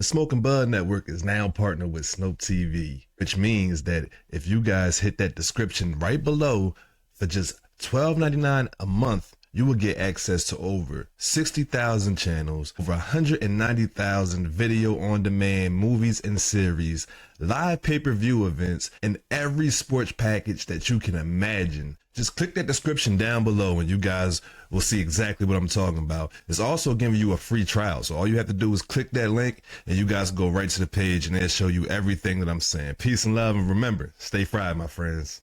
The Smoking Bud Network is now partnered with SnopTV, which means that if you guys hit that description right below for just $12.99 a month, you will get access to over 60,000 channels, over 190,000 video on demand movies and series, live pay-per-view events, and every sports package that you can imagine. Just click that description down below and you guys will see exactly what I'm talking about. It's also giving you a free trial. So all you have to do is click that link and you guys go right to the page and it'll show you everything that I'm saying. Peace and love, and remember, stay fried, my friends.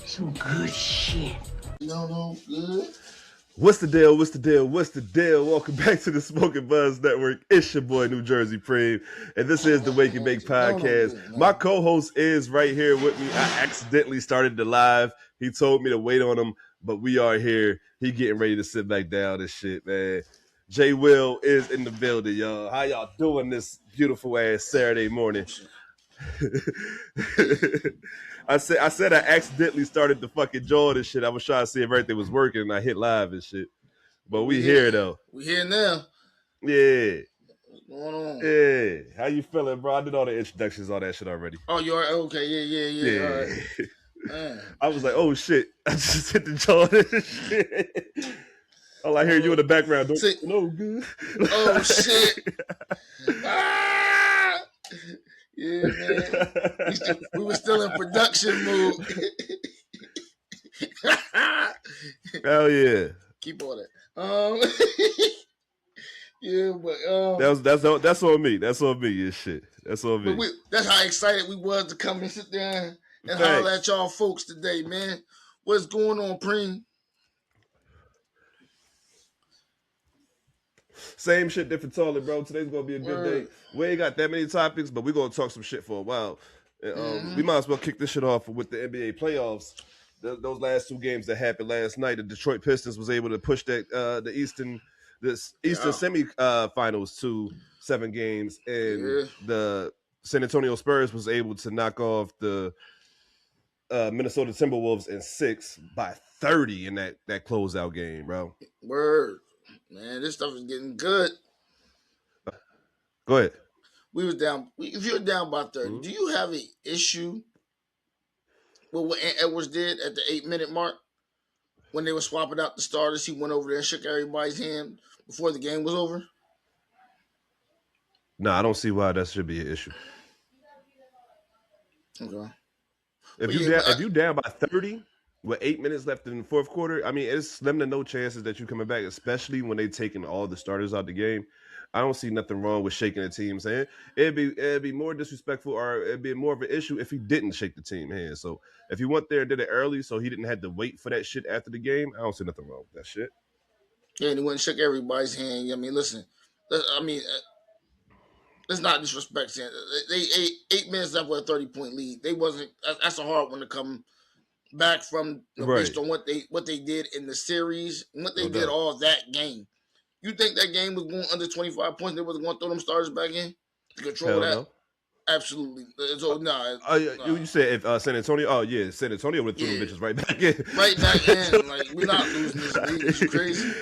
Some good shit. No, good. What's the deal? What's the deal? What's the deal? Welcome back to the Smoking Buzz Network. It's your boy, New Jersey Preem, and this is the Wake and Bake Podcast. My co-host is right here with me. I accidentally started the live. He told me to wait on him, but we are here. He getting ready to sit back down and shit, man. J Will is in the building, y'all. How y'all doing this beautiful ass Saturday morning? I said I accidentally started the fucking joint and shit. I was trying to see if everything was working and I hit live and shit. But we here though. We here now. Yeah. What's going on? Yeah. How you feeling, bro? I did all the introductions, all that shit already. Oh, you are okay? Yeah. All right. Man. I was like, oh shit. I just hit the joint and shit. All I hear you in the background. No good. Oh shit. Ah! Yeah, man. We were still in production mode. Hell yeah. Keep on it. Yeah, but that's on me. That's on me and shit. That's on me. But that's how excited we was to come and sit down and holler at y'all folks today, man. What's going on, Preem? Same shit, different toilet, bro. Today's gonna be a good day. We ain't got that many topics, but we're gonna talk some shit for a while. We might as well kick this shit off with the NBA playoffs. Those last two games that happened last night, the Detroit Pistons was able to push that the Eastern semi finals to 7 games, and the San Antonio Spurs was able to knock off the Minnesota Timberwolves in 6 by 30 in that closeout game, bro. Word. Man, this stuff is getting good. Go ahead. We was down. If you're down by 30, do you have an issue with what Edwards did at the 8-minute mark when they were swapping out the starters? He went over there and shook everybody's hand before the game was over. No, I don't see why that should be an issue. Okay. If you down by 30 with 8 minutes left in the fourth quarter, I mean, it's slim to no chances that you coming back, especially when they taking all the starters out the game. I don't see nothing wrong with shaking the team's hand. It'd be more disrespectful, or it'd be more of an issue if he didn't shake the team hand. So if he went there and did it early, so he didn't have to wait for that shit after the game, I don't see nothing wrong with that shit. Yeah, and he went and shook everybody's hand. I mean, listen. Let's not disrespect him. They 8 minutes left with a 30-point lead. They wasn't. That's a hard one to come back from, based on what they did in the series, and what they did all that game. You think that game was going under 25 points? They wasn't going to throw them starters back in to control that? No. Absolutely. So you said if San Antonio? Oh yeah, San Antonio would have threw them bitches right back in. Right back in. Like, we're not losing this league. Is you crazy?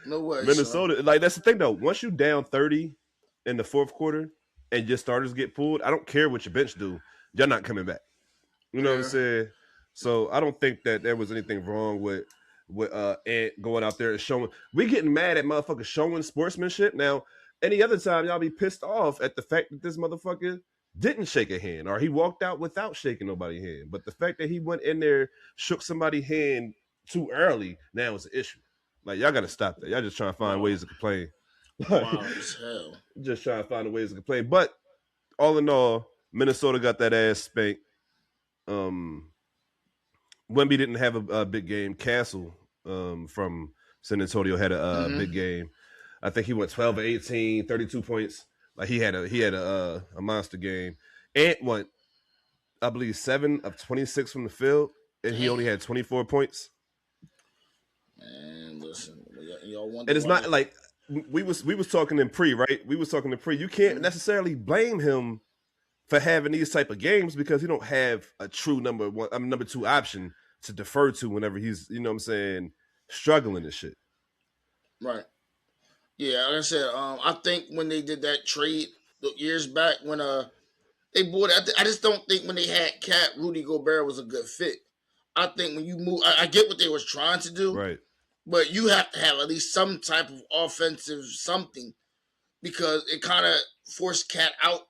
No way. Minnesota. Like, that's the thing though. Once you down 30 in the fourth quarter and your starters get pulled, I don't care what your bench do. You're not coming back. You know what I'm saying? So I don't think that there was anything wrong with Ant going out there and showing. We getting mad at motherfuckers showing sportsmanship. Now, any other time y'all be pissed off at the fact that this motherfucker didn't shake a hand, or he walked out without shaking nobody's hand. But the fact that he went in there, shook somebody's hand too early, now is an issue. Like, y'all gotta stop that. Y'all just trying to find ways to complain. Wow as hell. Just trying to find ways to complain. But all in all, Minnesota got that ass spanked. Wemby didn't have a big game. Castle from San Antonio had a big game. I think he went 12 of 18, 32 points. Like, he had a monster game. Ant went, I believe, 7 of 26 from the field, and he only had 24 points. Man, listen, y'all want. And it's not like we was talking in pre, right? We was talking in pre. You can't necessarily blame him for having these type of games because he don't have a true number 2 option to defer to whenever he's, you know what I'm saying, struggling and shit. Right. Yeah, like I said, I think when they did that trade years back when they bought, I just don't think when they had Cat, Rudy Gobert was a good fit. I think when you move, I get what they was trying to do, Right. but you have to have at least some type of offensive something because it kind of forced Cat out,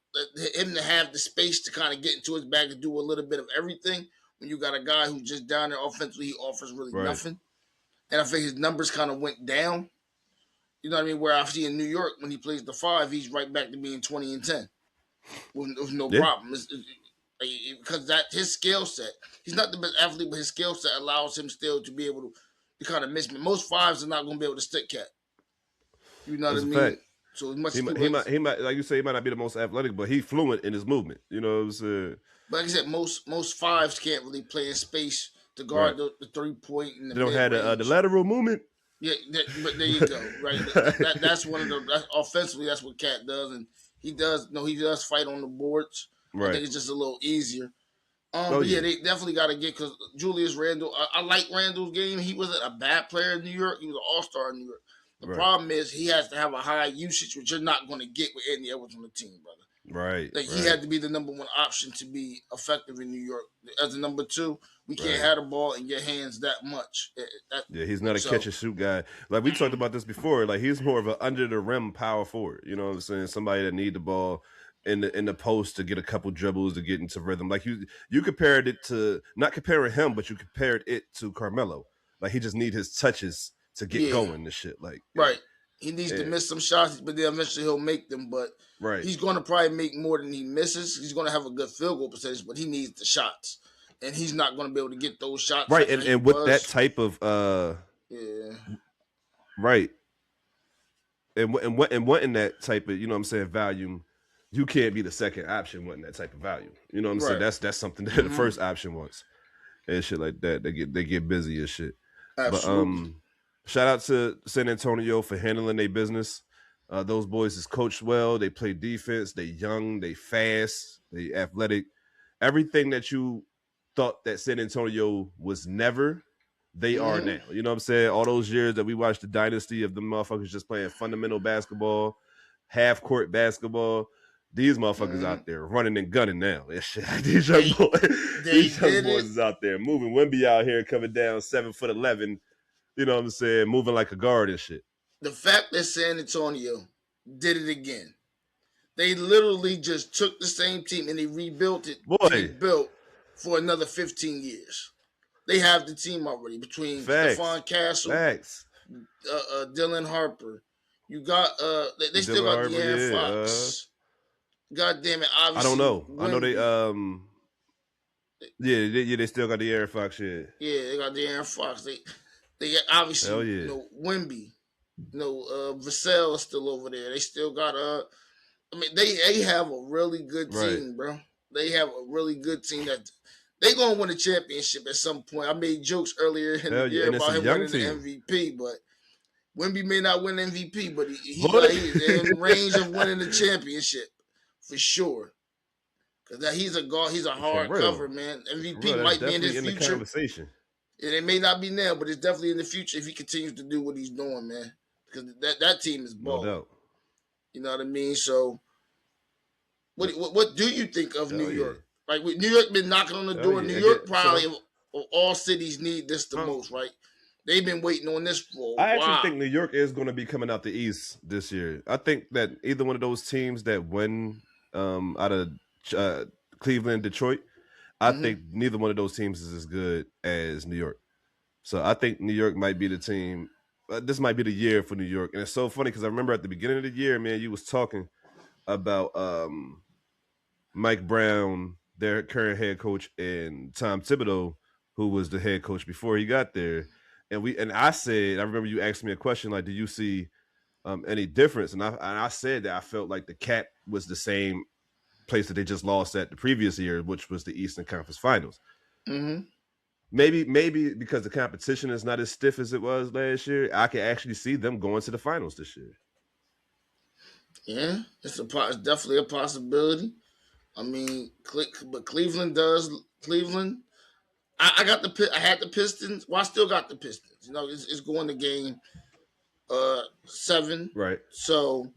him to have the space to kind of get into his bag to do a little bit of everything. When you got a guy who's just down there offensively, he offers really Right. nothing, and I think his numbers kind of went down. You know what I mean? Where I see in New York when he plays the five, he's right back to being 20 and 10 with no Yeah. problem. Because that his skill set, he's not the best athlete, but his skill set allows him still to be able to kind of miss. Most fives are not going to be able to stick Cat. You know what That's I a mean? fact. So as much He as might, people, he might, like you say, he might not be the most athletic, but he fluent in his movement. You know what I'm saying? but like I said, most fives can't really play in space to Right. guard the 3-point and the They don't mid have range. the lateral movement. Yeah, but there you go. Right, that's one of the offensively. That's what Cat does, and he does. No, he does fight on the boards. I Right. think it's just a little easier. Oh But yeah. yeah, they definitely got to get because Julius Randle. I like Randle's game. He wasn't a bad player in New York. He was an All Star in New York. The Right. problem is he has to have a high usage, which you're not going to get with Anthony Edwards on the team, brother. Right. Like he Right. had to be the number one option to be effective in New York. As a number two, we can't Right. have the ball in your hands that much. Yeah, he's not a So- catch and shoot guy. Like we talked about this before. Like he's more of an under the rim power forward. You know what I'm saying? Somebody that need the ball in the post to get a couple dribbles to get into rhythm. Like you compared it to, not comparing him, but you compared it to Carmelo. Like he just need his touches to get Yeah. going and shit. Like Right. He needs to Yeah. miss some shots, but then eventually he'll make them. But Right. he's going to probably make more than he misses. He's going to have a good field goal percentage, but he needs the shots, and he's not going to be able to get those shots. Right. like he And with was. that type of yeah, right. And wanting that type of, you know what I'm saying, volume, you can't be the second option wanting that type of value. You know what I'm saying? Right. That's something that the first option wants. And shit like that. They get busy as shit. absolutely. But shout out to San Antonio for handling their business. Those boys is coached well. They play defense. They young. They fast. They athletic. Everything that you thought that San Antonio was never, they are now. You know what I'm saying? All those years that we watched the dynasty of the motherfuckers just playing fundamental basketball, half court basketball. These motherfuckers out there running and gunning now. These young boys is out there moving. Wemby out here coming down 7'11". You know what I'm saying? Moving like a guard and shit. The fact that San Antonio did it again, they literally just took the same team and they rebuilt it. Boy. They built for another 15 years. They have the team already between Stephon Castle, Dylan Harper. You got they still got De'Aaron Fox. God damn it! Obviously, I don't know. Wemby. I know they still got the De'Aaron Fox shit. Yeah, they got De'Aaron Fox. They got obviously Hell yeah. you know Wemby. You know Vassell is still over there. They still got I mean they have a really good team, bro. They have a really good team that they gonna win a championship at some point. I made jokes earlier in the year about him winning the MVP, but Wemby may not win MVP, but he's in range of winning the championship for sure. Because he's a hard cover, man. MVP might be in his future. The conversation. And it may not be now, but it's definitely in the future if he continues to do what he's doing, man. Because that team is ball. No doubt. You know what I mean? So, what do you think of New York? Like New York been knocking on the door. New York probably of all cities need this the most, right? They've been waiting on this for a while. I actually think New York is going to be coming out the East this year. I think that either one of those teams that win out of Cleveland, Detroit, I think neither one of those teams is as good as New York. So I think New York might be the team. This might be the year for New York. And it's so funny because I remember at the beginning of the year, man, you was talking about Mike Brown, their current head coach, and Tom Thibodeau, who was the head coach before he got there. And I said, I remember you asked me a question like, do you see any difference? And I said that I felt like the Cat was the same place that they just lost at the previous year, which was the Eastern Conference Finals. Mm-hmm. Maybe because the competition is not as stiff as it was last year, I can actually see them going to the finals this year. Yeah, it's definitely a possibility. I mean, but Cleveland does. Cleveland, I had the Pistons. Well, I still got the Pistons. You know, it's going the game. 7. Right. So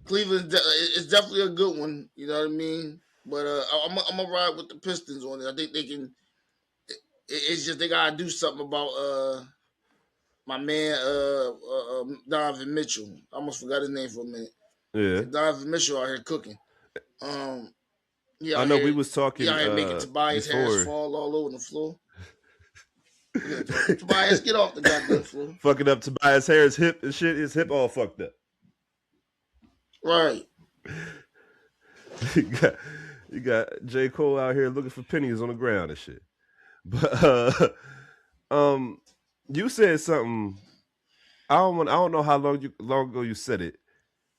Cleveland is definitely a good one. You know what I mean? But I'm gonna ride with the Pistons on it. I think they can. It's just they gotta do something about my man Donovan Mitchell. I almost forgot his name for a minute. Yeah. Donovan Mitchell out here cooking. I know we was talking making Tobias Harris before. fall all over the floor. Tobias, get off the goddamn floor. Fucking up Tobias Harris' hip and shit. His hip all fucked up. Right. you got J. Cole out here looking for pennies on the ground and shit. But you said something. I don't know how long ago you said it,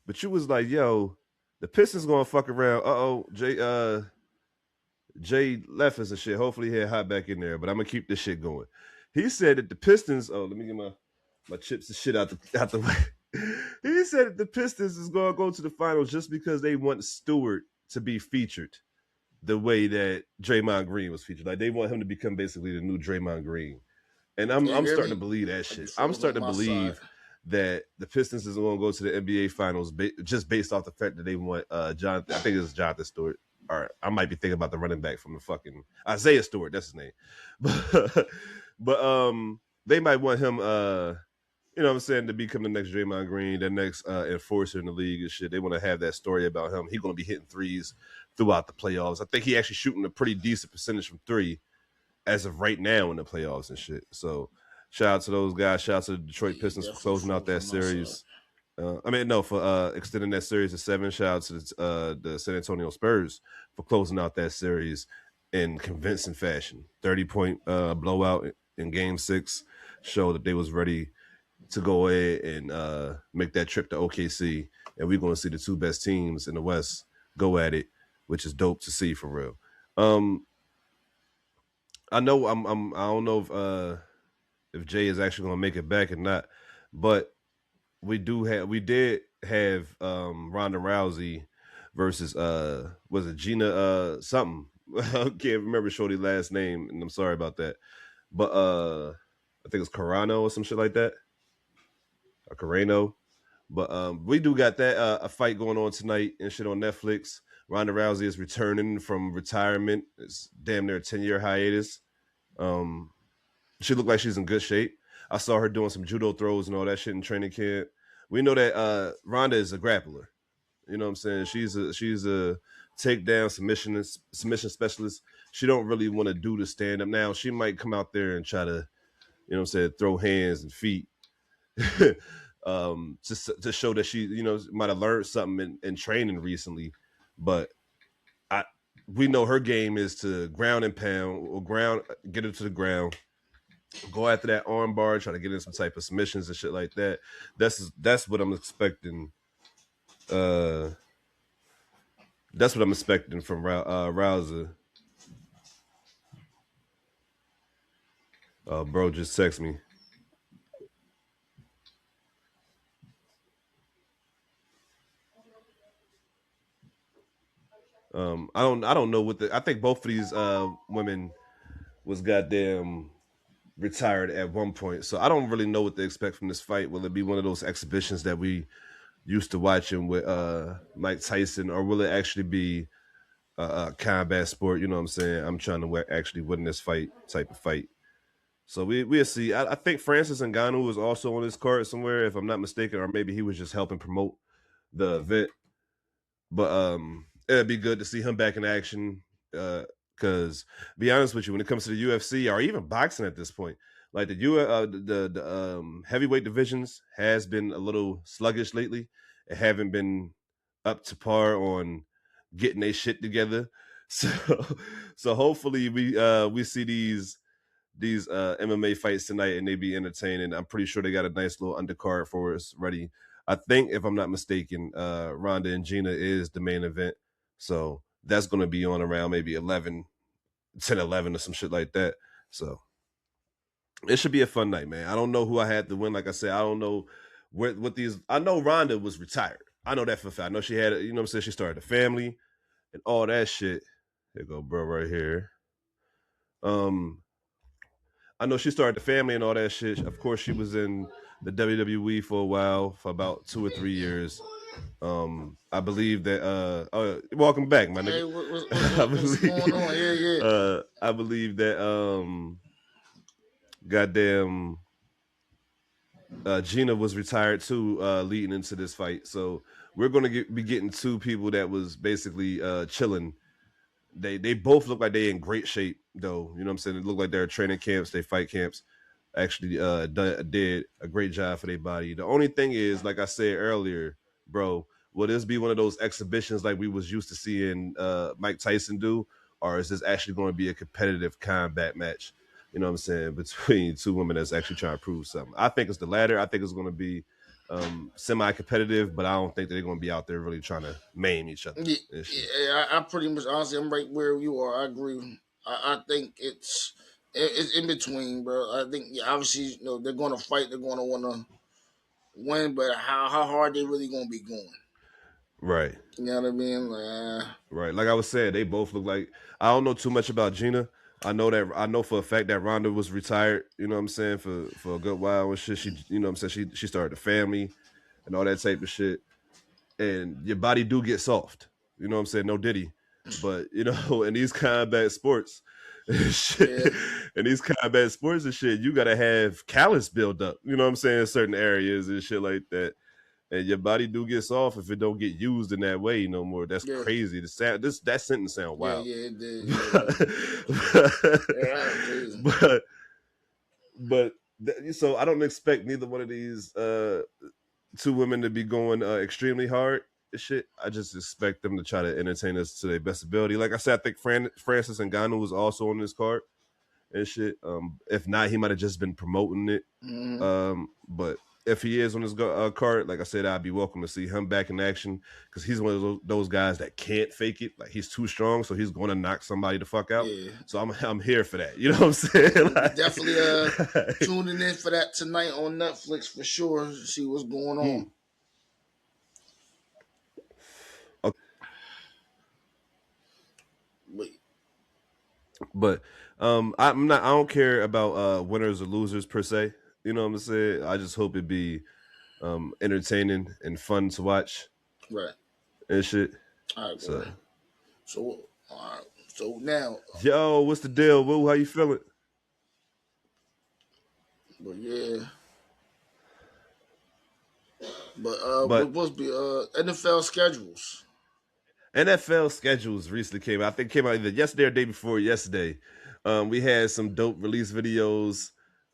but you was like, "Yo, the Pistons gonna fuck around." Jay left us and shit. Hopefully he'll hop back in there, but I'm gonna keep this shit going. He said that the Pistons. Oh, let me get my chips and shit out the way. He said that the Pistons is gonna go to the finals just because they want Stewart to be featured the way that Draymond Green was featured. Like they want him to become basically the new Draymond Green. And I'm starting to believe that shit. I'm starting to believe that the Pistons is going to go to the NBA Finals just based off the fact that they want Jonathan. I think it's Jonathan Stewart. Or I might be thinking about the running back from the fucking Isaiah Stewart. That's his name. But they might want him. You know what I'm saying, to become the next Draymond Green, the next enforcer in the league and shit. They want to have that story about him. He's going to be hitting threes throughout the playoffs. I think he actually shooting a pretty decent percentage from three as of right now in the playoffs and shit. So shout out to those guys. Shout out to the Detroit Pistons for closing out that series. For extending that series to 7. Shout out to the San Antonio Spurs for closing out that series in convincing fashion. 30-point blowout in Game 6 showed that they was ready to go ahead and make that trip to OKC, and we're going to see the two best teams in the West go at it, which is dope to see for real. I know I don't know if Jay is actually going to make it back or not, but we did have Ronda Rousey versus was it Gina something? I can't remember Shorty's last name, and I'm sorry about that. But I think it's Carano or some shit like that. Or Carano. But we do got that a fight going on tonight and shit on Netflix. Ronda Rousey is returning from retirement. It's damn near a 10-year hiatus. She looked like she's in good shape. I saw her doing some judo throws and all that shit in training camp. We know that Ronda is a grappler. You know what I'm saying? She's a takedown submission specialist. She don't really want to do the stand up. Now she might come out there and try to, you know what I'm saying, throw hands and feet. Just to show that she, you know, might have learned something in training recently, but we know her game is to ground and pound or get her to the ground, go after that arm bar, try to get in some type of submissions and shit like that. That's what I'm expecting. That's what I'm expecting from Rouser. Bro, just text me. I don't know what I think both of these women was goddamn retired at one point, so I don't really know what to expect from this fight. Will it be one of those exhibitions that we used to watching with Mike Tyson, or will it actually be a combat sport? You know what I'm saying? I'm trying to actually win this fight type of fight. So we'll see. I think Francis Ngannou was also on this card somewhere, if I'm not mistaken, or maybe he was just helping promote the event. But it'd be good to see him back in action. Because be honest with you, when it comes to the UFC or even boxing at this point, like the heavyweight divisions has been a little sluggish lately. It haven't been up to par on getting their shit together. So hopefully we see these MMA fights tonight and they be entertaining. I'm pretty sure they got a nice little undercard for us ready. I think, if I'm not mistaken, Ronda and Gina is the main event. So that's going to be on around maybe 10, 11 or some shit like that. So it should be a fun night, man. I don't know who I had to win. Like I said, I don't know what these. I know Ronda was retired. I know that for a fact. I know she had, you know what I'm saying, she started a family and all that shit. Here go, bro, right here. I know she started the family and all that shit. Of course, she was in the WWE for a while, for about 2 or 3 years. I believe that welcome back, my nigga. Hey, what's going on? Yeah. I believe that goddamn Gina was retired too, leading into this fight. So we're gonna be getting two people that was basically chilling. They both look like they in great shape though. You know what I'm saying? It look like they're training camps, they fight camps. Actually did a great job for their body. The only thing is, like I said earlier, bro, will this be one of those exhibitions like we was used to seeing Mike Tyson do, or is this actually going to be a competitive combat match? You know what I'm saying, between two women that's actually trying to prove something? I think it's the latter. I think it's going to be semi-competitive, but I don't think they're going to be out there really trying to maim each other. Yeah, I pretty much, honestly, I'm right where you are. I agree. I think it's in between, bro. I think obviously, they're going to fight. They're going to want to win, but how hard they really going to be going? Right. You know what I mean? Right. Like I was saying, they both look like, I don't know too much about Gina. I know for a fact that Ronda was retired, you know what I'm saying, for a good while and shit. She, you know what I'm saying, she started a family and all that type of shit. And your body do get soft. You know what I'm saying? No diddy. But, in these combat sports shit, in these combat sports and shit, you gotta have callus build up, you know what I'm saying, in certain areas and shit like that. And your body do get soft if it don't get used in that way no more. That's crazy. That sentence sound wild. Yeah, it did. But so I don't expect neither one of these two women to be going extremely hard and shit. I just expect them to try to entertain us to their best ability. Like I said, I think Francis Ngannou was also on this card and shit. If not, he might have just been promoting it. Mm-hmm. But if he is on this card, like I said, I'd be welcome to see him back in action because he's one of those guys that can't fake it. Like, he's too strong, so he's going to knock somebody the fuck out. Yeah. So I'm here for that. You know what I'm saying? Like, definitely tuning in for that tonight on Netflix for sure. See what's going on. Okay. Wait. But I don't care about winners or losers per se. You know what I'm saying? I just hope it be entertaining and fun to watch. Right. And shit. All right. So now. Yo, what's the deal, Woo? How you feeling? But yeah. But what's be NFL schedules? NFL schedules recently came out. I think it came out either yesterday or day before yesterday. We had some dope release videos.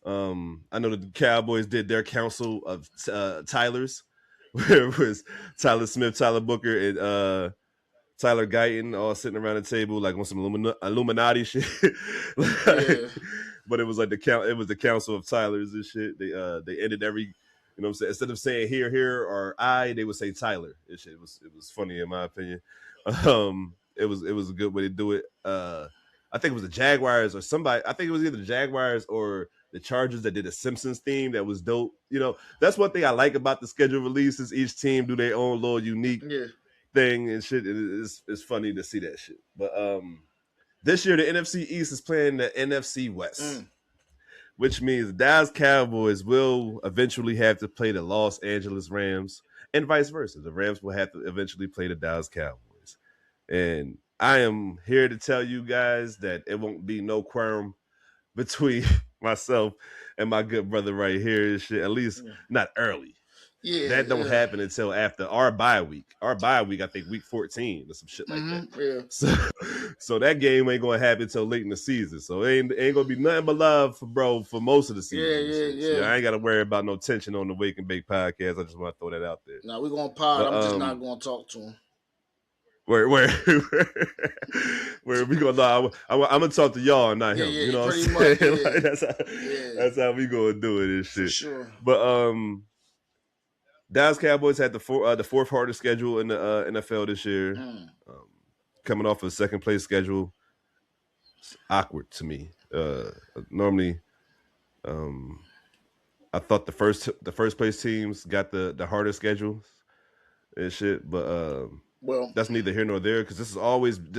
I know the Cowboys did their council of Tylers, where it was Tyler Smith, Tyler Booker, and Tyler Guyton all sitting around the table like on some Illuminati shit. But it was like the council of Tylers and shit. They ended every, you know what I'm saying, instead of saying here or I, they would say Tyler and shit. It was funny in my opinion. It was a good way to do it. I think it was the Jaguars or somebody. I think it was either the Jaguars or the Chargers that did a Simpsons theme that was dope. That's one thing I like about the schedule releases. Each team do their own little unique thing and shit. It's funny to see that shit. But this year the NFC East is playing the NFC West, which means the Dallas Cowboys will eventually have to play the Los Angeles Rams and vice versa. The Rams will have to eventually play the Dallas Cowboys. And I am here to tell you guys that it won't be no quorum between myself and my good brother right here and shit, at least not early. Yeah, that don't happen until after our bye week. Our bye week, I think week 14 or some shit like that. Yeah. So that game ain't gonna happen until late in the season. So it ain't gonna be nothing but love for most of the season. Yeah. So I ain't gotta worry about no tension on the Wake and Bake podcast. I just want to throw that out there. Now we're gonna pod. I'm just not gonna talk to him. Where we gonna? I'm gonna talk to y'all, not him. You know what I'm saying? Like, that's how we gonna do it and shit. For sure. But Dallas Cowboys had the fourth hardest schedule in the NFL this year. Coming off of a second place schedule, it's awkward to me. Normally, I thought the first place teams got the hardest schedules and shit, but well, that's neither here nor there because this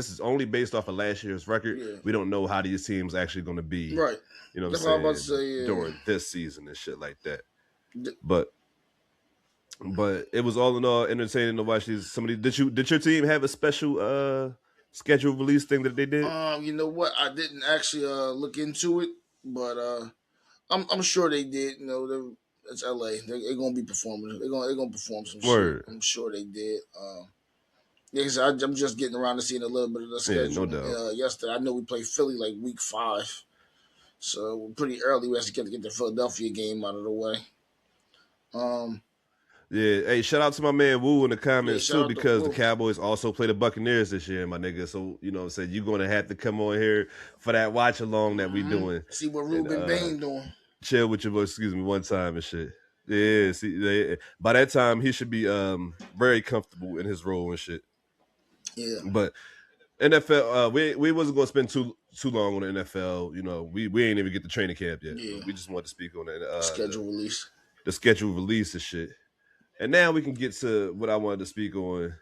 is only based off of last year's record. Yeah. We don't know how these teams actually going to be. Right. You know what I'm saying? During this season and shit like that. But it was all in all entertaining to watch these. Did your team have a special scheduled release thing that they did? You know what? I didn't actually look into it, but I'm sure they did. You know, it's LA. They're gonna be performing. They're gonna perform some shit. I'm sure they did. Yeah, so I'm just getting around to seeing a little bit of the schedule. Yeah, no doubt. Yesterday, I know we played Philly like week 5, so we're pretty early. We actually got to get the Philadelphia game out of the way. Yeah, hey, shout out to my man Woo in the comments too, because the Woo. Cowboys also play the Buccaneers this year, my nigga. So, you know what I'm saying, you're going to have to come on here for that watch along that we doing. See what Ruben Bain doing. Chill with your boy, one time and shit. Yeah, see, by that time, he should be very comfortable in his role and shit. Yeah. But NFL, we wasn't going to spend too long on the NFL. You know, we ain't even get the training camp yet. Yeah. We just wanted to speak on that. Schedule release. The schedule release and shit. And now we can get to what I wanted to speak on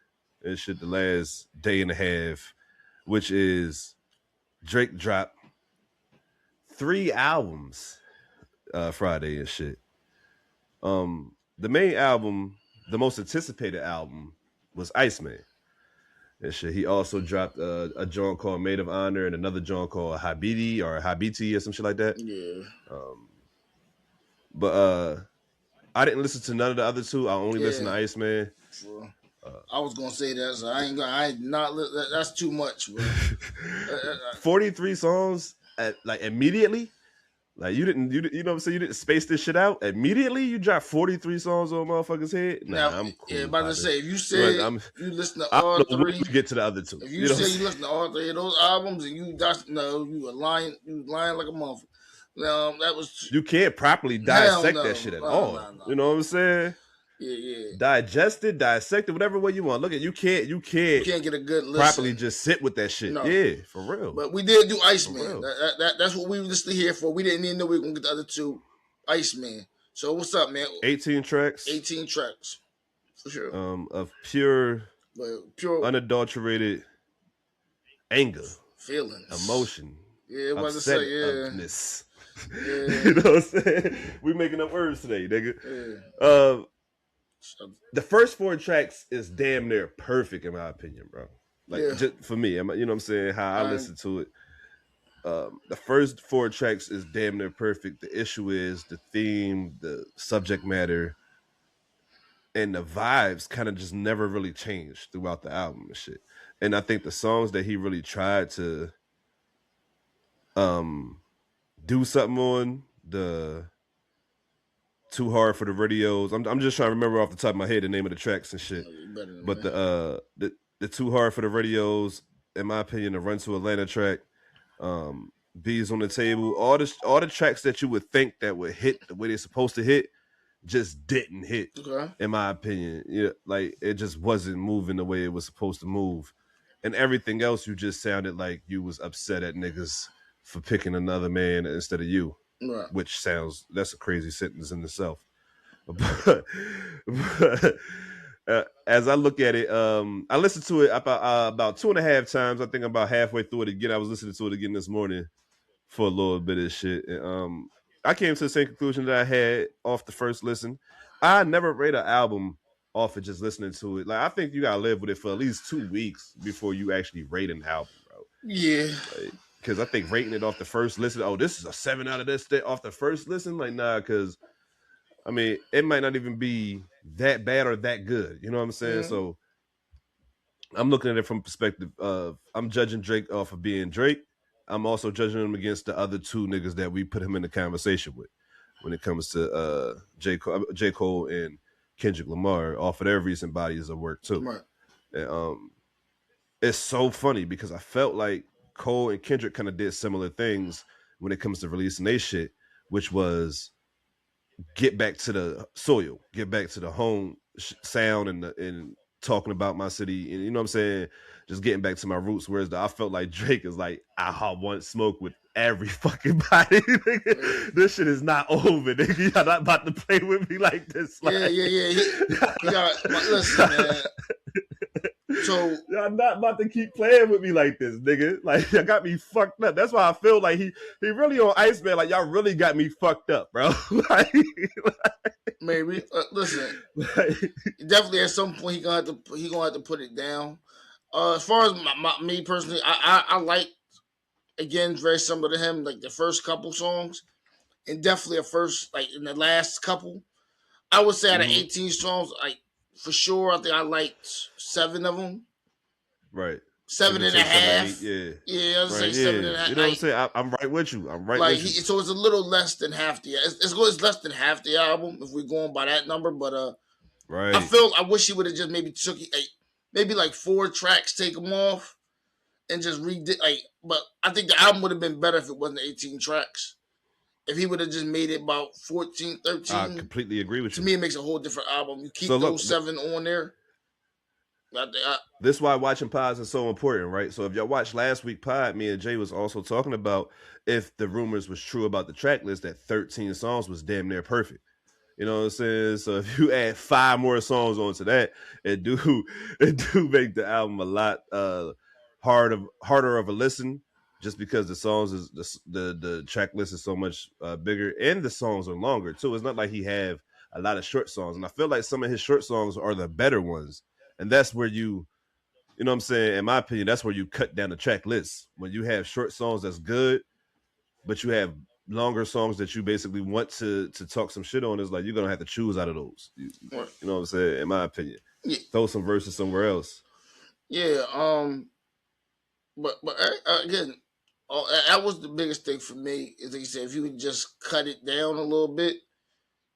and shit the last day and a half, which is Drake dropped 3 albums Friday and shit. The main album, the most anticipated album, was Iceman and shit. He also dropped a joint called Maid of Honor and another joint called Habiti or some shit like that. Yeah. But I didn't listen to none of the other two. I only listened to Iceman. Sure. I was gonna say that, so I ain't not. That's too much, bro. 43 songs immediately. Like you know what I'm saying? You didn't space this shit out immediately. You dropped 43 songs on motherfuckers' head. Nah, I'm cool. Yeah, about to say, if you said you listen to all three, get to the other two. If you say you listen to all 3 of those albums and you were lying, like a motherfucker. No, that was you can't properly dissect that shit at all. No. You know what I'm saying? Yeah. Digest it, dissect it, whatever way you want. Look at you can't get a good listen. Properly just sit with that shit. No. Yeah, for real. But we did do Iceman. That's what we were just here for. We didn't even know we were gonna get the other 2. Iceman. So what's up, man? 18 tracks. 18 tracks. For sure. Of pure unadulterated anger. Feelings. Emotion. Yeah, what to say, upness. You know what I'm saying? We making up words today, nigga. Yeah. The first 4 tracks is damn near perfect in my opinion, bro. Like just for me, you know what I'm saying? How I listen to it. The first 4 tracks is damn near perfect. The issue is the theme, the subject matter, and the vibes kind of just never really changed throughout the album and shit. And I think the songs that he really tried to do something on, the Too Hard for the Radios. I'm just trying to remember off the top of my head the name of the tracks and shit. But the Too Hard for the Radios, in my opinion, the Run to Atlanta track, Bees on the Table, all the tracks that you would think that would hit the way they're supposed to hit, just didn't hit. Okay. In my opinion. Yeah, like it just wasn't moving the way it was supposed to move. And everything else, you just sounded like you was upset at niggas for picking another man instead of you. Right. Which that's a crazy sentence in itself. But as I look at it, I listened to it about 2.5 times. I think I'm about halfway through it again. I was listening to it again this morning for a little bit of shit. And, I came to the same conclusion that I had off the first listen. I never rate an album off of just listening to it. Like I think you gotta live with it for at least 2 weeks before you actually rate an album, bro. Yeah. Because I think rating it off the first listen, this is a 7 out of this off the first listen, like nah. Because I mean, it might not even be that bad or that good. You know what I'm saying? Mm-hmm. So I'm looking at it from perspective of I'm judging Drake off of being Drake. I'm also judging him against the other 2 niggas that we put him in the conversation with when it comes to J. Cole and Kendrick Lamar off of their recent bodies of work too. Right. And, it's so funny because I felt like Cole and Kendrick kind of did similar things when it comes to releasing their shit, which was get back to the soil, get back to the home sound and talking about my city, and you know what I'm saying, just getting back to my roots. Whereas I felt like Drake is like, I want smoke with every fucking body. This shit is not over, nigga. Y'all not about to play with me like this. Like, yeah. Listen, man. So y'all not about to keep playing with me like this, nigga. Like y'all got me fucked up. That's why I feel like he really on Iceman. Like y'all really got me fucked up, bro. Maybe. Listen, Like, definitely at some point he gonna have to put it down. As far as me personally, I like, again, very similar to him, like the first couple songs, and definitely at first, like in the last couple. I would say out of 18 songs, like for sure, I think I liked 7 of them. right. Seven Give or and a take 7 or 8, half. yeah. Yeah, I would say Right, 7.5. You know what I'm saying? I'm right with you. I'm right Like with you. so it's a little less than half the. It's less than half the album if we're going by that number. But Right. I wish he would have just maybe took maybe like 4 tracks, take them off, and just redid like. But I think the album would have been better if it wasn't 18 tracks. If he would have just made it about 14, 13. I completely agree with you. To me, it makes a whole different album. You keep those 7 on there. This is why watching pods is so important, right? So if y'all watched last week pod, me and Jay was also talking about if the rumors was true about the track list, that 13 songs was damn near perfect. You know what I'm saying? So if you add 5 more songs onto that, it do make the album a lot harder of a listen, just because the songs is the track list is so much bigger, and the songs are longer too. It's not like he have a lot of short songs, and I feel like some of his short songs are the better ones. And that's where you know what I'm saying? In my opinion, that's where you cut down the track list. When you have short songs that's good, but you have longer songs that you basically want to talk some shit on, is like you're going to have to choose out of those. You know what I'm saying? In my opinion. Yeah. Throw some verses somewhere else. Yeah. But again, that was the biggest thing for me. Is like you said, if you would just cut it down a little bit.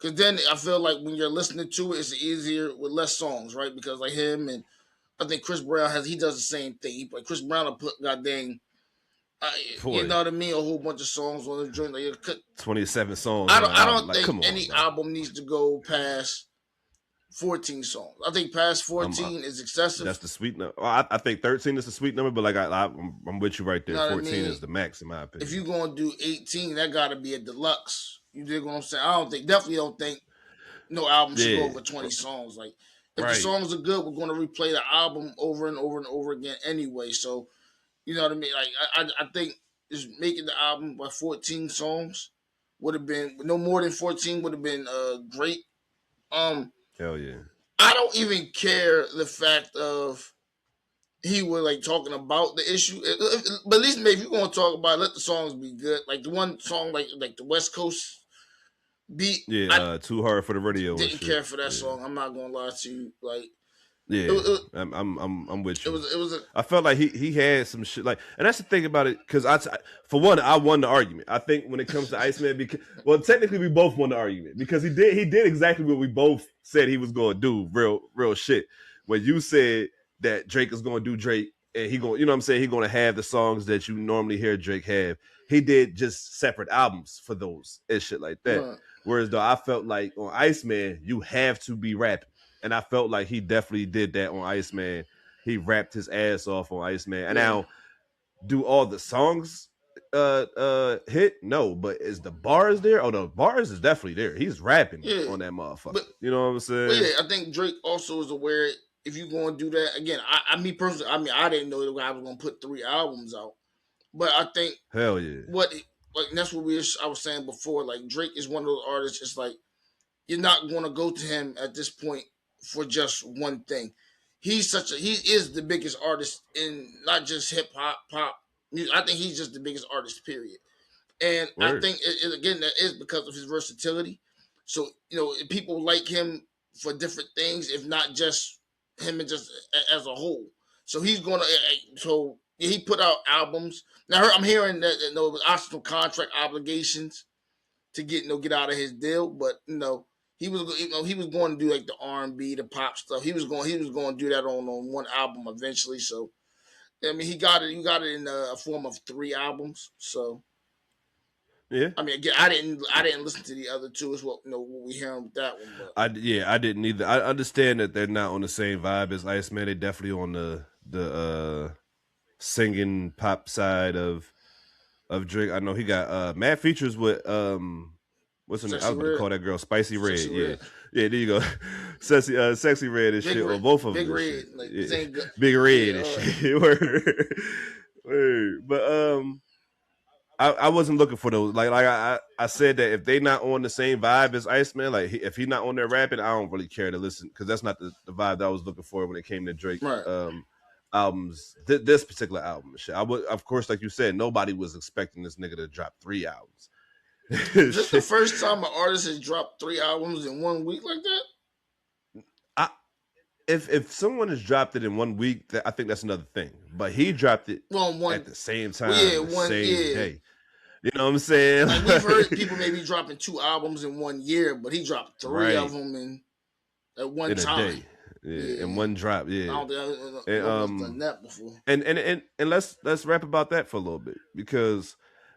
Because then I feel like when you're listening to it, it's easier with less songs, right? Because like him and I think Chris Brown he does the same thing. Like Chris Brown will put goddamn, you know what I mean, a whole bunch of songs on the joint. Like 27 songs. I don't think any album needs to go past 14 songs. I think past 14 is excessive. That's the sweet number. I think 13 is the sweet number, but like I'm with you right there. 14 is the max in my opinion. If you're gonna do 18, that got to be a deluxe. You dig what I'm saying? I definitely don't think no album should go over 20 songs. Like, if the songs are good, we're going to replay the album over and over and over again anyway. So, you know what I mean? Like, I think just making the album by 14 songs would have been, no more than 14 would have been great. Hell yeah. I don't even care the fact of he was like talking about the issue, but at least maybe if you're going to talk about it, let the songs be good. Like the one song, like the West Coast beat, Too Hard for the Radio. Didn't care for that song. I'm not gonna lie to you. Like, I'm with you. It was. I felt like he had some shit like, and that's the thing about it. Because for one, I won the argument. I think when it comes to Iceman, because technically we both won the argument because he did exactly what we both said he was gonna do. Real shit. When you said that Drake is gonna do Drake, and he going, you know what I'm saying, he gonna have the songs that you normally hear Drake have. He did just separate albums for those and shit like that. Right. Whereas though I felt like on Iceman, you have to be rapping. And I felt like he definitely did that on Iceman. He rapped his ass off on Iceman. And now, do all the songs hit? No, but is the bars there? Oh, the bars is definitely there. He's rapping on that motherfucker. But, you know what I'm saying? But yeah, I think Drake also is aware if you're going to do that. Again, me personally, I didn't know that I was going to put 3 albums out. But I think hell yeah. That's what I was saying before. Like Drake is one of those artists. It's like you're not going to go to him at this point for just one thing. He is the biggest artist in not just hip hop, pop music. I think he's just the biggest artist, period. And I think again that is because of his versatility. So people like him for different things, if not just him and just as a whole. So he's gonna. He put out albums. Now I'm hearing that there was also contract obligations to get out of his deal, but he was going to do like the R&B, the pop stuff. He was going to do that on one album eventually. So I mean, he got it in a form of 3 albums. So yeah. I mean, again, I didn't listen to the other 2 as what we hearing with that one. But. I didn't either. I understand that they're not on the same vibe as Iceman. They definitely on the singing pop side of Drake. I know he got mad features with what's her name? I was going to call that girl Spicy Red. Red. Yeah, there you go. Sexy Red and Big shit. Red. Or both of them. Big Red. Like, Big Red and shit. Word. But I wasn't looking for those. Like I said that if they not on the same vibe as Iceman, like if he not on there rapping, I don't really care to listen because that's not the vibe that I was looking for when it came to Drake albums. This particular album, shit. I would, of course, like you said, nobody was expecting this nigga to drop 3 albums. Is this the first time an artist has dropped 3 albums in 1 week like that? If someone has dropped it in 1 week, I think that's another thing. But he dropped it at the same time, same day. You know what I'm saying? Like we've heard people maybe dropping 2 albums in 1 year, but he dropped 3 of them at one time. A day. Yeah, in one drop. Yeah, I don't think I've done that before. And let's rap about that for a little bit because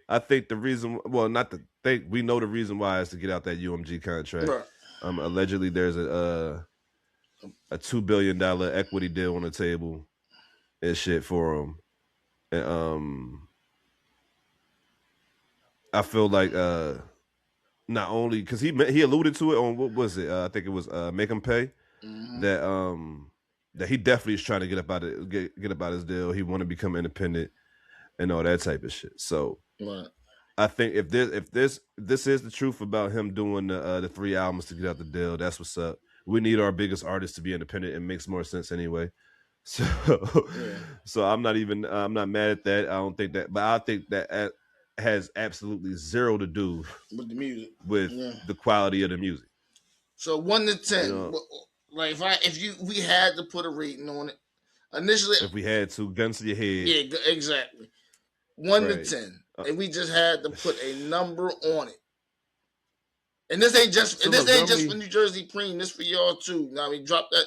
I think the reason, well, not the thing, we know the reason why is to get out that UMG contract. Right. Allegedly, there's a $2 billion equity deal on the table and shit for him. And I feel like not only because he alluded to it on what was it? I think it was Make Him Pay. Mm-hmm. That he definitely is trying to get about his deal. He want to become independent and all that type of shit. So right. I think if this is the truth about him doing the 3 albums to get out the deal, that's what's up. We need our biggest artists to be independent. It makes more sense anyway. So so I'm not mad at that. I don't think that, but I think that has absolutely zero to do with the music, with the quality of the music. So 1 to 10, you know, like if we had to put a rating on it initially, if we had to, guns to your head, yeah, exactly, 1 to 10, and we just had to put a number on it. And this ain't just for New Jersey Preem. This for y'all too. Now we drop that.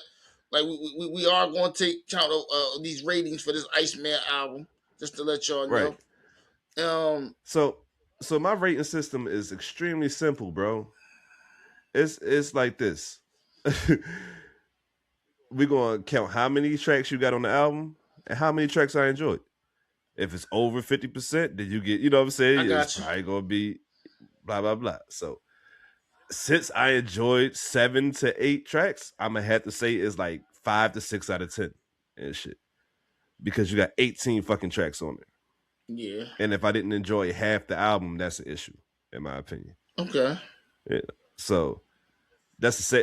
Like we are going to take count of these ratings for this Iceman album, just to let y'all know. Right. So my rating system is extremely simple, bro. It's like this. We're gonna count how many tracks you got on the album and how many tracks I enjoyed. If it's over 50%, then you get, you know what I'm saying? It's probably gonna be blah blah blah. So since I enjoyed 7 to 8 tracks, I'm gonna have to say it's like 5 to 6 out of 10 and shit. Because you got 18 fucking tracks on there. Yeah. And if I didn't enjoy half the album, that's an issue, in my opinion. Okay. Yeah. So that's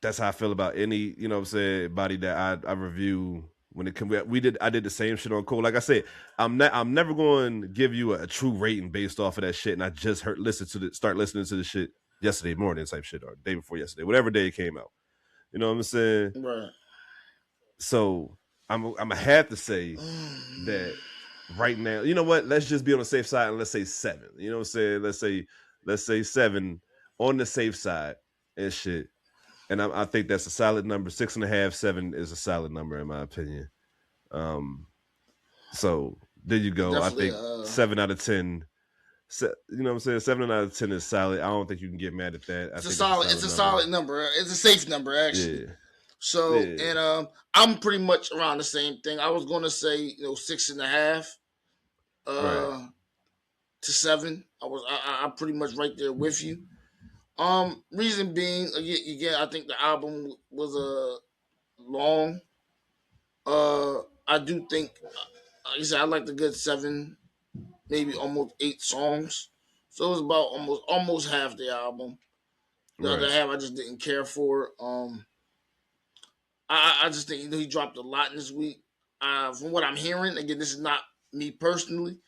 that's how I feel about any, you know what I'm saying, body that I review when it comes. I did the same shit on Cole. Like I said, I'm never going to give you a true rating based off of that shit. And I just start listening to the shit yesterday morning type shit or the day before yesterday, whatever day it came out. You know what I'm saying? Right. So I'm gonna have to say that right now, you know what? Let's just be on the safe side and let's say 7. You know what I'm saying? Let's say 7 on the safe side and shit. And I think that's a solid number. 6.5, 7 is a solid number in my opinion. So there you go. Definitely, I think 7 out of 10. You know what I'm saying? 7 out of 10 is solid. I don't think you can get mad at that. It's a solid number. It's a safe number actually. Yeah. So and I'm pretty much around the same thing. I was going to say 6.5 to 7. I'm pretty much right there with you. Reason being, again, I think the album was long. I do think, like I said, I like the good 7, maybe almost 8 songs. So it was about almost half the album. The other half I just didn't care for. I just think he dropped a lot in this week. From what I'm hearing, again, this is not me personally,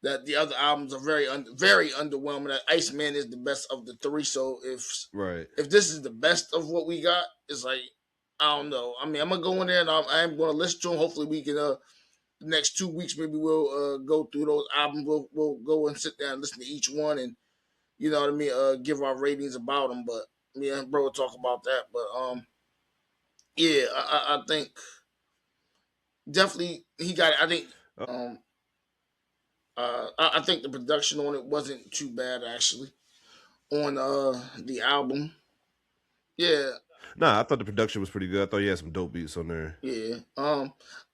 that the other albums are very underwhelming. That Iceman is the best of the 3. So if this is the best of what we got, it's like, I don't know. I mean, I'm gonna go in there and I'm gonna listen to them. Hopefully, we can the next 2 weeks maybe we'll go through those albums. We'll go and sit down and listen to each one, and you know what I mean. Give our ratings about them. But me and bro will talk about that. But yeah, I think definitely he got it. I think. I think the production on it wasn't too bad actually on the album. Yeah. Nah, I thought the production was pretty good. I thought he had some dope beats on there. Yeah.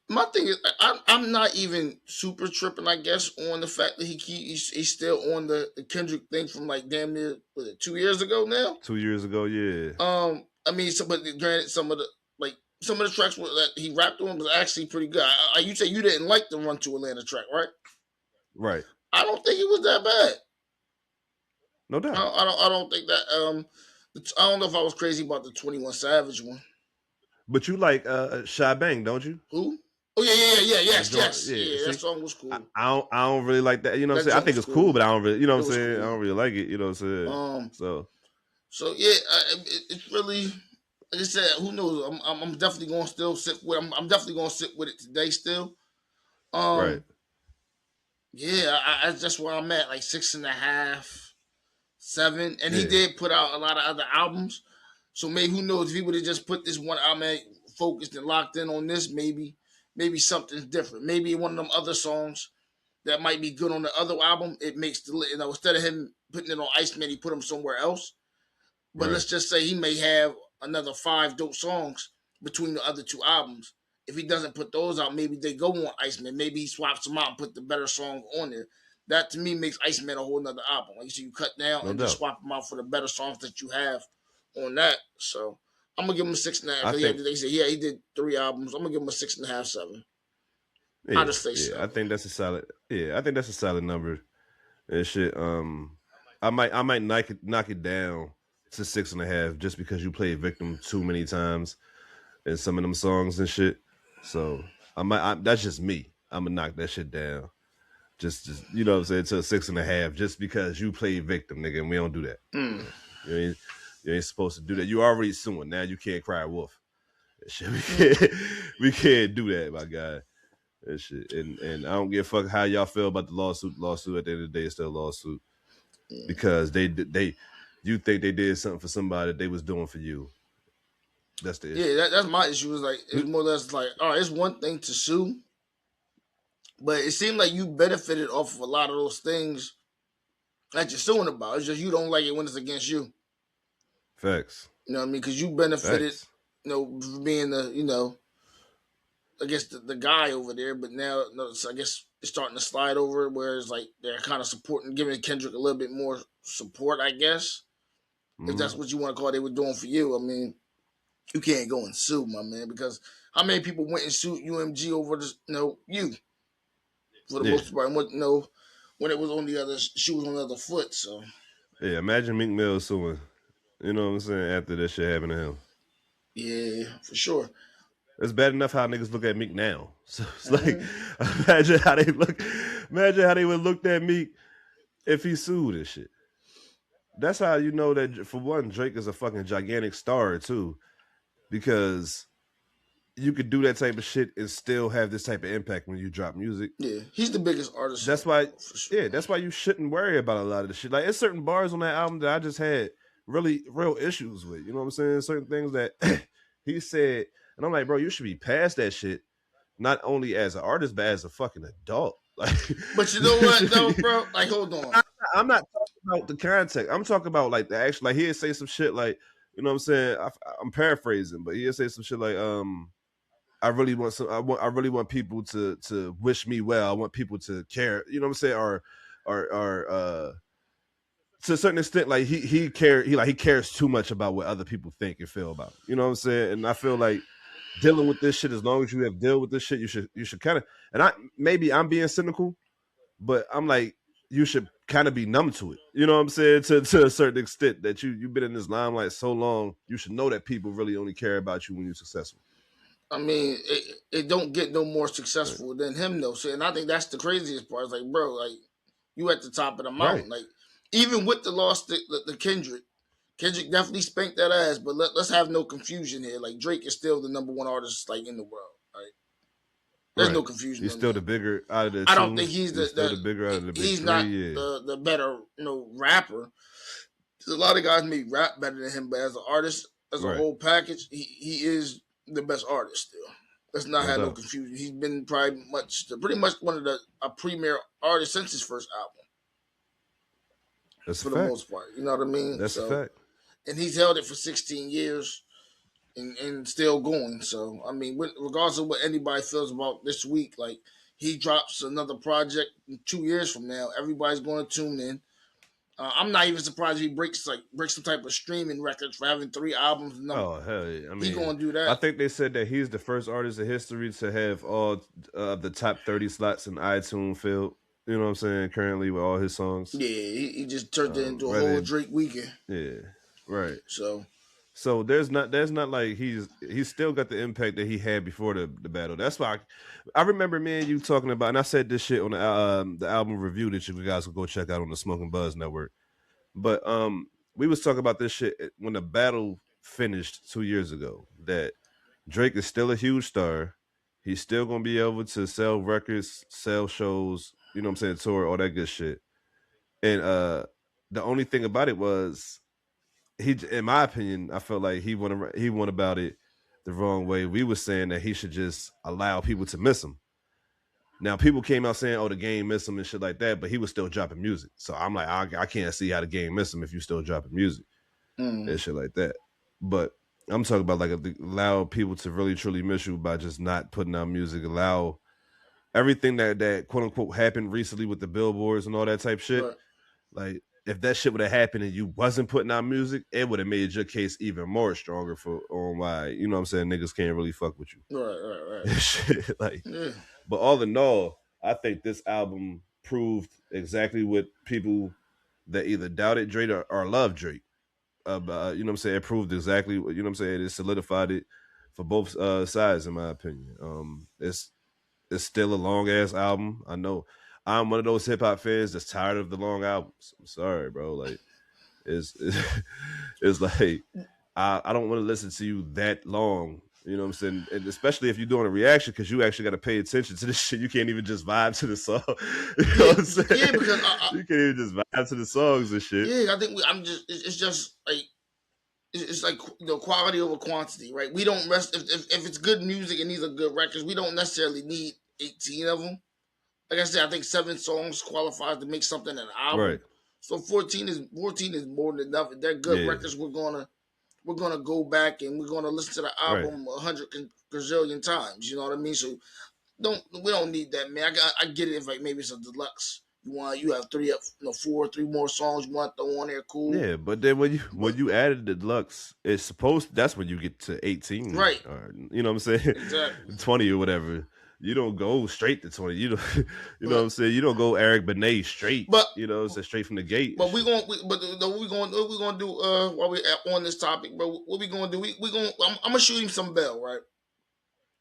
My thing is, I'm not even super tripping, I guess, on the fact that he's still on the Kendrick thing from like damn near 2 years ago now. 2 years ago, yeah. I mean, but granted, some of the tracks that he rapped on was actually pretty good. You say you didn't like the Run to Atlanta track, right? Right. I don't think it was that bad. No doubt. I don't think that. I don't know if I was crazy about the 21 Savage one. But you like Shy Bang, don't you? Who? Oh yes. See, That song was cool. I don't really like that. You know what I'm saying? I think it's cool, but I don't really, you know what I'm saying? Cool. I don't really like it. You know what I'm saying? So yeah, it's really, like I said, who knows? I'm definitely going to still sit with. I'm definitely going to sit with it today still. Right. Yeah, that's where I'm at, like 6.5, 7, and he did put out a lot of other albums. So maybe who knows if he would have just put this one album focused and locked in on this, maybe something's different. Maybe one of them other songs that might be good on the other album, it makes instead of him putting it on Iceman, he put him somewhere else. But let's just say he may have another 5 dope songs between the other 2 albums. If he doesn't put those out, maybe they go on Iceman. Maybe he swaps them out and put the better song on there. That to me makes Iceman a whole nother album. Like you cut down and just swap them out for the better songs that you have on that. So I'm gonna give him a 6.5. They say he did 3 albums. I'm gonna give him a 6.5, 7. Yeah, I just say so. I think that's a solid. Yeah, I think that's a solid number. And shit. I might knock it down to 6.5 just because you played Victim too many times in some of them songs and shit. So that's just me. I'm gonna knock that shit down. Just you know what I'm saying, to 6.5 just because you played Victim, nigga, and we don't do that. You ain't supposed to do that. You already suing. Now you can't cry wolf. That shit, we can't do that, my guy. That shit. And I don't give a fuck how y'all feel about the lawsuit. Lawsuit at the end of the day is still a lawsuit. Because you think they did something for somebody that they was doing for you. That's the issue. Yeah, that's my issue. Is like it's more or less like, all right, it's one thing to sue, but it seemed like you benefited off of a lot of those things that you're suing about. It's just you don't like it when it's against you. Facts. You know what I mean? Because you benefited, being the, I guess the guy over there, but now I guess it's starting to slide over where it's like they're kind of supporting, giving Kendrick a little bit more support, I guess. If that's what you want to call it, they were doing for you. I mean, you can't go and sue, my man, because how many people went and sued UMG over this, you, for the most part, and when it was on the other, she was on the other foot, so. Yeah, imagine Meek Mill suing, you know what I'm saying, after that shit happened to him. Yeah, for sure. It's bad enough how niggas look at Meek now. So it's like, imagine how they would look at Meek if he sued and shit. That's how you know that, for one, Drake is a fucking gigantic star, too. Because you could do that type of shit and still have this type of impact when you drop music. Yeah, he's the biggest artist. That's why, that's why you shouldn't worry about a lot of the shit. Like, there's certain bars on that album that I just had real issues with. You know what I'm saying? Certain things that he said, and I'm like, bro, you should be past that shit, not only as an artist, but as a fucking adult. Like, but you know what, though, bro? Like, hold on. I'm not talking about the context. I'm talking about, like, the actual, like, he'd say some shit like, you know what I'm saying? I'm paraphrasing, but he'll say some shit like, I really want people to wish me well. I want people to care. You know what I'm saying? Or to a certain extent, like he cares too much about what other people think and feel about him. You know what I'm saying? And I feel like dealing with this shit, as long as you have dealt with this shit, you should kind of. And maybe I'm being cynical, but I'm like, you should kind of be numb to it. You know what I'm saying? To a certain extent, that you've been in this limelight so long, you should know that people really only care about you when you're successful. I mean, it don't get no more successful than him, though. So, and I think that's the craziest part. It's like, bro, like, you at the top of the mountain. Right. Like, even with the loss to Kendrick definitely spanked that ass, but let's have no confusion here. Like, Drake is still the number 1 artist, like, in the world, right? There's no confusion. He's still the bigger out of the two. I don't think he's the bigger out of the big he's three, not the better, rapper. There's a lot of guys may rap better than him, but as an artist, as a whole package, he is the best artist still. Let's not have no confusion. He's been pretty much one of a premier artist since his first album. That's for the most part. You know what I mean? That's a fact. And he's held it for 16 years and still going. So, I mean, regardless of what anybody feels about this week, like, he drops another project 2 years from now, everybody's going to tune in. I'm not even surprised if he breaks some type of streaming records for having 3 albums. Oh, hell yeah. I mean, he's going to do that. I think they said that he's the first artist in history to have all of the top 30 slots in iTunes filled. You know what I'm saying? Currently with all his songs. Yeah, he just turned it into a Rather, whole Drake weekend. yeah, right. So There's not like he's still got the impact that he had before the battle. That's why I remember me and you talking about, and I said this shit on the album review that you guys will go check out on the Smoking Buzz Network. But we was talking about this shit when the battle finished 2 years ago. That Drake is still a huge star. He's still gonna be able to sell records, sell shows. You know what I'm saying? Tour, all that good shit. And the only thing about it was in my opinion, I felt like he went about it the wrong way. We were saying that he should just allow people to miss him. Now people came out saying, "Oh, the game missed him" and shit like that, but he was still dropping music. So I'm like, I can't see how the game missed him if you still dropping music and shit like that. But I'm talking about like allow people to really truly miss you by just not putting out music. Allow everything that quote unquote happened recently with the billboards and all that type shit. right. Like if that shit would have happened and you wasn't putting out music, it would have made your case even more stronger on why, you know what I'm saying, niggas can't really fuck with you. Right. Shit, like, but all in all, I think this album proved exactly what people that either doubted Drake or loved Drake. You know what I'm saying? It proved exactly what, you know what I'm saying? It solidified it for both sides, in my opinion. It's still a long ass album. I know I'm one of those hip hop fans that's tired of the long albums. I'm sorry, bro. Like it's like I don't want to listen to you that long. You know what I'm saying? And especially if you're doing a reaction, because you actually got to pay attention to this shit. You can't even just vibe to the song. You know what I'm saying? Yeah, because you can't even just vibe to the songs and shit. Yeah, I think it's just like it's like quality over quantity, right? We don't rest if it's good music and these are good records. We don't necessarily need 18 of them. Like I said, I think 7 songs qualifies to make something an album. Right. So 14 is more than enough. If they're good records, we're gonna go back and we're gonna listen to the album 100 gazillion times. You know what I mean? So we don't need that, man. I get it if like maybe it's a deluxe. You have 3 more songs you want to throw on there, cool. Yeah, but then when you added the deluxe, it's that's when you get to 18, right? Or, you know what I'm saying? Exactly. 20 or whatever. You don't go straight to 20. You know what I'm saying? You don't go Eric Benet straight. But you know, it's straight from the gate. But what we gonna do while we on this topic, bro? What we gonna do? I'm gonna shoot him some bell, right?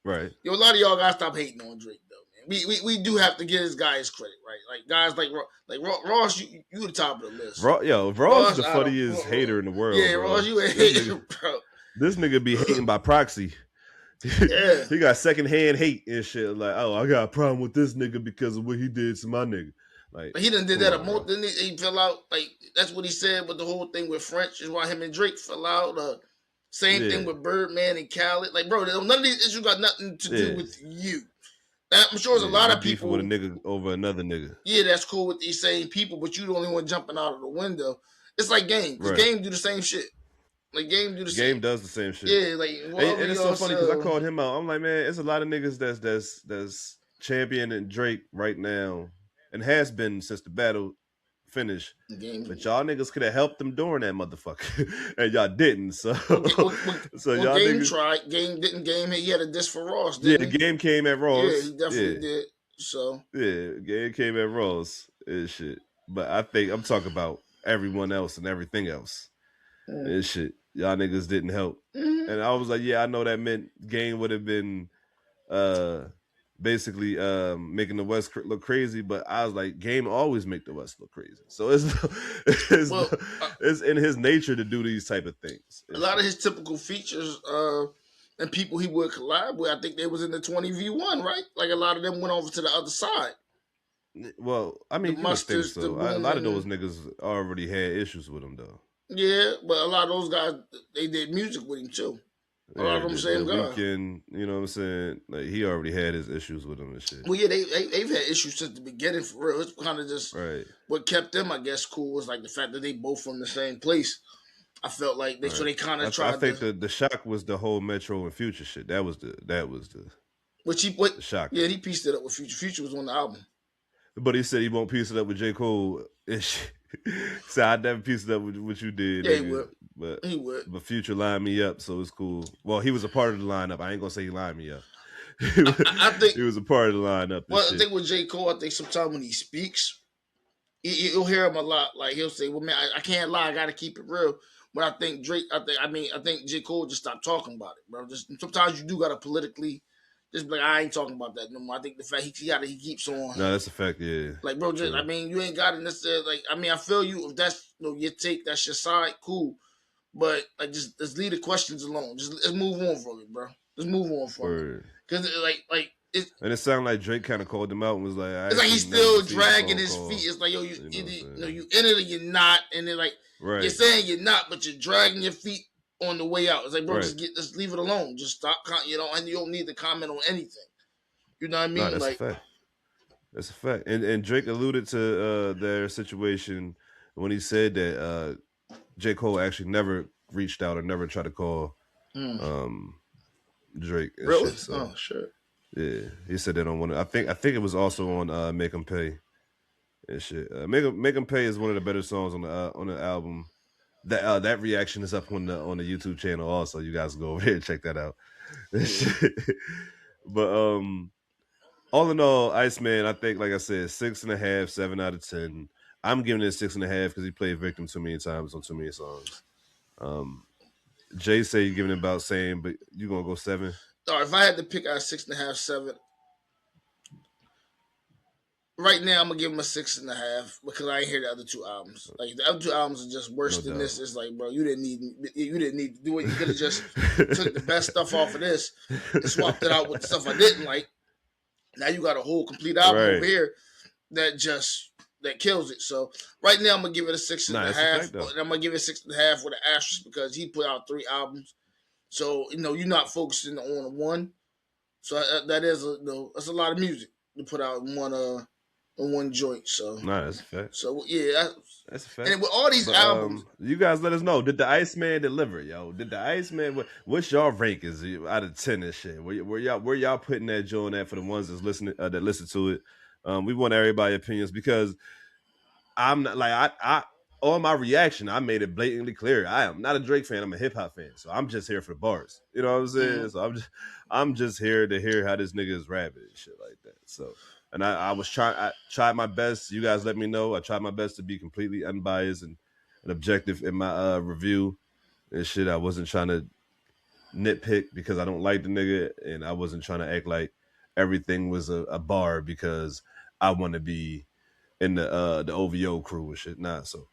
Right. Yo, a lot of y'all gotta stop hating on Drake, though, man. We do have to give this guy his credit, right? Like guys like Ross, you the top of the list. Ross is the funniest hater in the world. Yeah, bro. Ross, you a hater, bro. This nigga be hating by proxy. Yeah. He got secondhand hate and shit. Like, oh, I got a problem with this nigga because of what he did to my nigga. Like, but he done did that a month. Then he fell out. Like that's what he said. But the whole thing with French is why him and Drake fell out. Same thing with Birdman and Khaled. Like, bro, none of these issues got nothing to do with you. I'm sure there's a lot of people with a nigga over another nigga. Yeah, that's cool with these same people, but you the only one jumping out of the window. It's like Game. Right. Game do the same shit. Like Game does the same shit. Yeah, like and it's so funny because I called him out. I'm like, man, it's a lot of niggas that's championing Drake right now and has been since the battle finished. But y'all niggas could have helped them during that motherfucker, and y'all didn't. So, y'all Game niggas tried. Game. He had a diss for Ross. Didn't he? Game came at Ross. Yeah, he definitely did. So Game came at Ross and shit. But I think I'm talking about everyone else and everything else and shit. Y'all niggas didn't help. Mm-hmm. And I was like, yeah, I know that meant Game would have been basically making the West look crazy, but I was like, Game always make the West look crazy. So it's in his nature to do these type of things. A lot of his typical features and people he would collab with, I think they was in the 20v1, right? Like a lot of them went over to the other side. Well, I mean, you would think so. A lot of those niggas already had issues with him, though. Yeah, but a lot of those guys, they did music with him too. A lot of them same guys. You know what I'm saying? Like he already had his issues with him and shit. Well, yeah, they've had issues since the beginning for real. It's kind of just what kept them, I guess, cool was like the fact that they both from the same place. I felt like so they kind of tried. I think the shock was the whole Metro and Future shit. That was the the shock. Yeah, he pieced it up with Future. Future was on the album. But he said he won't piece it up with J. Cole and shit. So I never pieced it up with what you did. Yeah, he would. But Future lined me up, so it's cool. Well, he was a part of the lineup. I ain't gonna say he lined me up. I think he was a part of the lineup. Well, I think with J. Cole, I think sometimes when he speaks, you'll hear him a lot. Like he'll say, "Well, man, I can't lie. I got to keep it real." But I think Drake, I think J. Cole just stopped talking about it, bro. Just sometimes you do gotta politically just be like, I ain't talking about that no more. I think the fact he keeps on. No, that's a fact. Yeah. Like, bro, just, I mean, you ain't got to necessarily like. I mean, I feel you. If that's your take, that's your side, cool. But like, just leave the questions alone. Just let's move on from it, bro. Let's move on from it. Because and it sounded like Drake kind of called him out and was like, it's like he's still dragging his feet. It's like, yo, you in it or you're not, and then like you're saying you're not, but you're dragging your feet on the way out. It's like, bro, just leave it alone. Just stop, and you don't need to comment on anything. You know what I mean? No, that's a fact. That's a fact. And Drake alluded to their situation when he said that J. Cole actually never reached out or never tried to call Drake. Really? Shit, so. Oh, sure. Yeah, he said that on one. I think it was also on "Make 'Em Pay" and shit. "Make 'Em Pay" is one of the better songs on the album. That reaction is up on the YouTube channel. Also, you guys go over there and check that out. But all in all, Iceman, I think, like I said, 6.5, 7 out of 10. I'm giving it 6.5 because he played victim too many times on too many songs. Jay say you're giving it about same, but you gonna go 7? All right, if I had to pick out 6.5, 7, right now I'm gonna give him a 6.5 because I ain't hear the other 2 albums. Like the other 2 albums are just worse than this. It's like, bro, you didn't need to do it. You could have just took the best stuff off of this and swapped it out with the stuff I didn't like. Now you got a whole complete album over here that kills it. So right now I'm gonna give it a 6.5. And I'm gonna give it 6.5 with an asterisk because he put out 3 albums. So you're not focusing on one. So that is that's a lot of music to put out in one joint. So that's a fact. So yeah, that's a fact. And with all these albums, you guys let us know. Did the Iceman deliver, yo? Did the Iceman? What's y'all rankings out of 10 and shit? Where y'all putting that joint at for the ones that's listening that listen to it? We want everybody's opinions because I'm not like I on my reaction, I made it blatantly clear. I am not a Drake fan. I'm a hip hop fan. So I'm just here for the bars. You know what I'm saying? Mm-hmm. So I'm just here to hear how this nigga is rapping and shit like that. So, and I tried my best. You guys let me know. I tried my best to be completely unbiased and objective in my review and shit. I wasn't trying to nitpick because I don't like the nigga, and I wasn't trying to act like everything was a bar because I want to be in the OVO crew and shit. Nah, so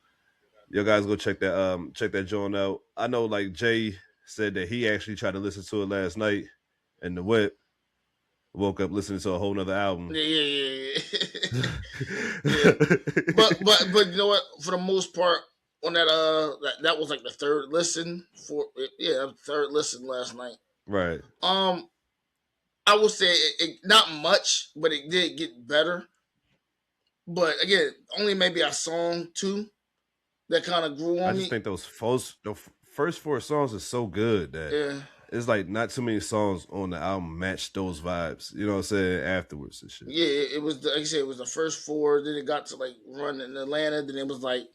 you guys go check that joint out. I know like Jay said that he actually tried to listen to it last night in the whip. Woke up listening to a whole nother album. Yeah. But you know what? For the most part, on that was like the third listen last night. Right. I would say it not much, but it did get better. But again, only maybe a song 2 that kind of grew on me. I just think the first 4 songs are so good that it's like not too many songs on the album match those vibes. You know what I'm saying? Afterwards and shit. Yeah, it was like I said, it was the first 4. Then it got to like run in Atlanta. Then it was like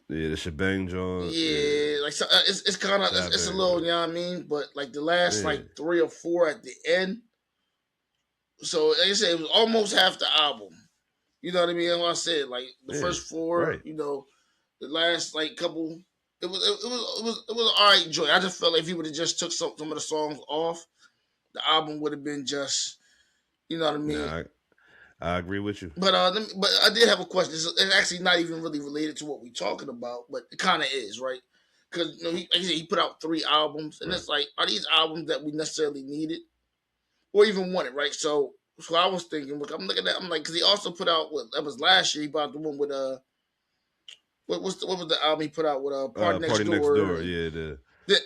the shebang joint. Yeah, like so, it's kind of it's a little, you know what I mean. But like the last like 3 or 4 at the end. So like I said, it was almost half the album. You know what I mean? That's what I said. Like the first 4, the last like couple, it was an alright joint. I just felt like if he would have just took some of the songs off, the album would have been just, you know what I mean? Nah, I agree with you. But I did have a question. It's actually not even really related to what we're talking about, but it kind of is, right? Because like I said, he put out 3 albums, and it's like, are these albums that we necessarily needed or even wanted, right? So I was thinking, look, I'm looking at, I'm like, because he also put out that was last year. He bought the one with what was the album he put out with Party Next Door? Yeah, the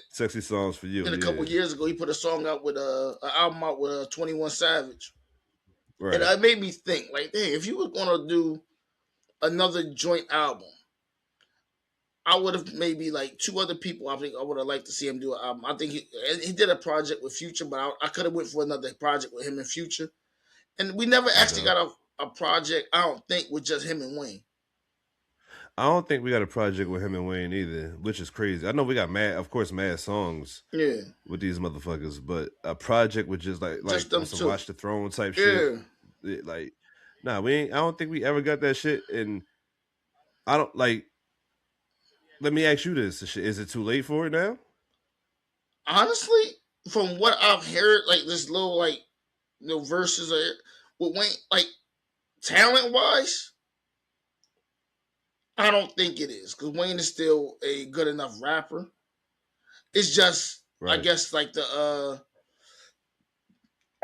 Sexy Songs for You. Then a couple years ago, he put a song out with an album out with 21 Savage. Right. And it made me think, like, hey, if you were going to do another joint album, I would have maybe like 2 other people. I think I would have liked to see him do an album. I think he did a project with Future, but I could have went for another project with him and Future. And we never actually got a project, I don't think, with just him and Wayne. I don't think we got a project with him and Wayne either, which is crazy. I know we got mad songs with these motherfuckers, but a project with just like them on some two. Watch the Throne type shit. Like, nah, we ain't. I don't think we ever got that shit, and I don't like. Let me ask you this: is it too late for it now? Honestly, from what I've heard, like this little like verses with Wayne, like talent wise, I don't think it is because Wayne is still a good enough rapper. It's just I guess like I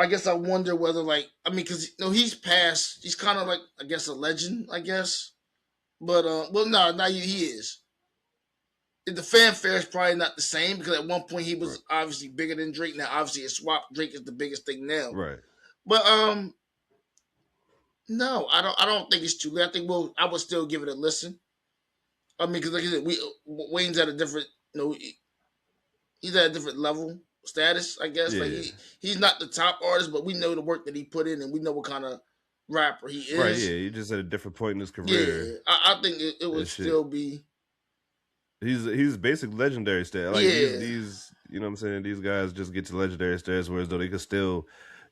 guess I wonder whether like I mean because he's past he's kind of like I guess a legend I guess, but well no now he is. The fanfare is probably not the same because at one point he was obviously bigger than Drake. Now obviously it's swap. Drake is the biggest thing now. Right. But no, I don't think it's too late. I think I would still give it a listen. I mean, because like I said, Wayne's at a different he's at a different level status. I guess like he's not the top artist, but we know the work that he put in, and we know what kind of rapper he is. Right. Yeah. He's just at a different point in his career. Yeah. I think it would still be. He's basically legendary status. Like these, you know what I'm saying? These guys just get to legendary status, whereas though they can still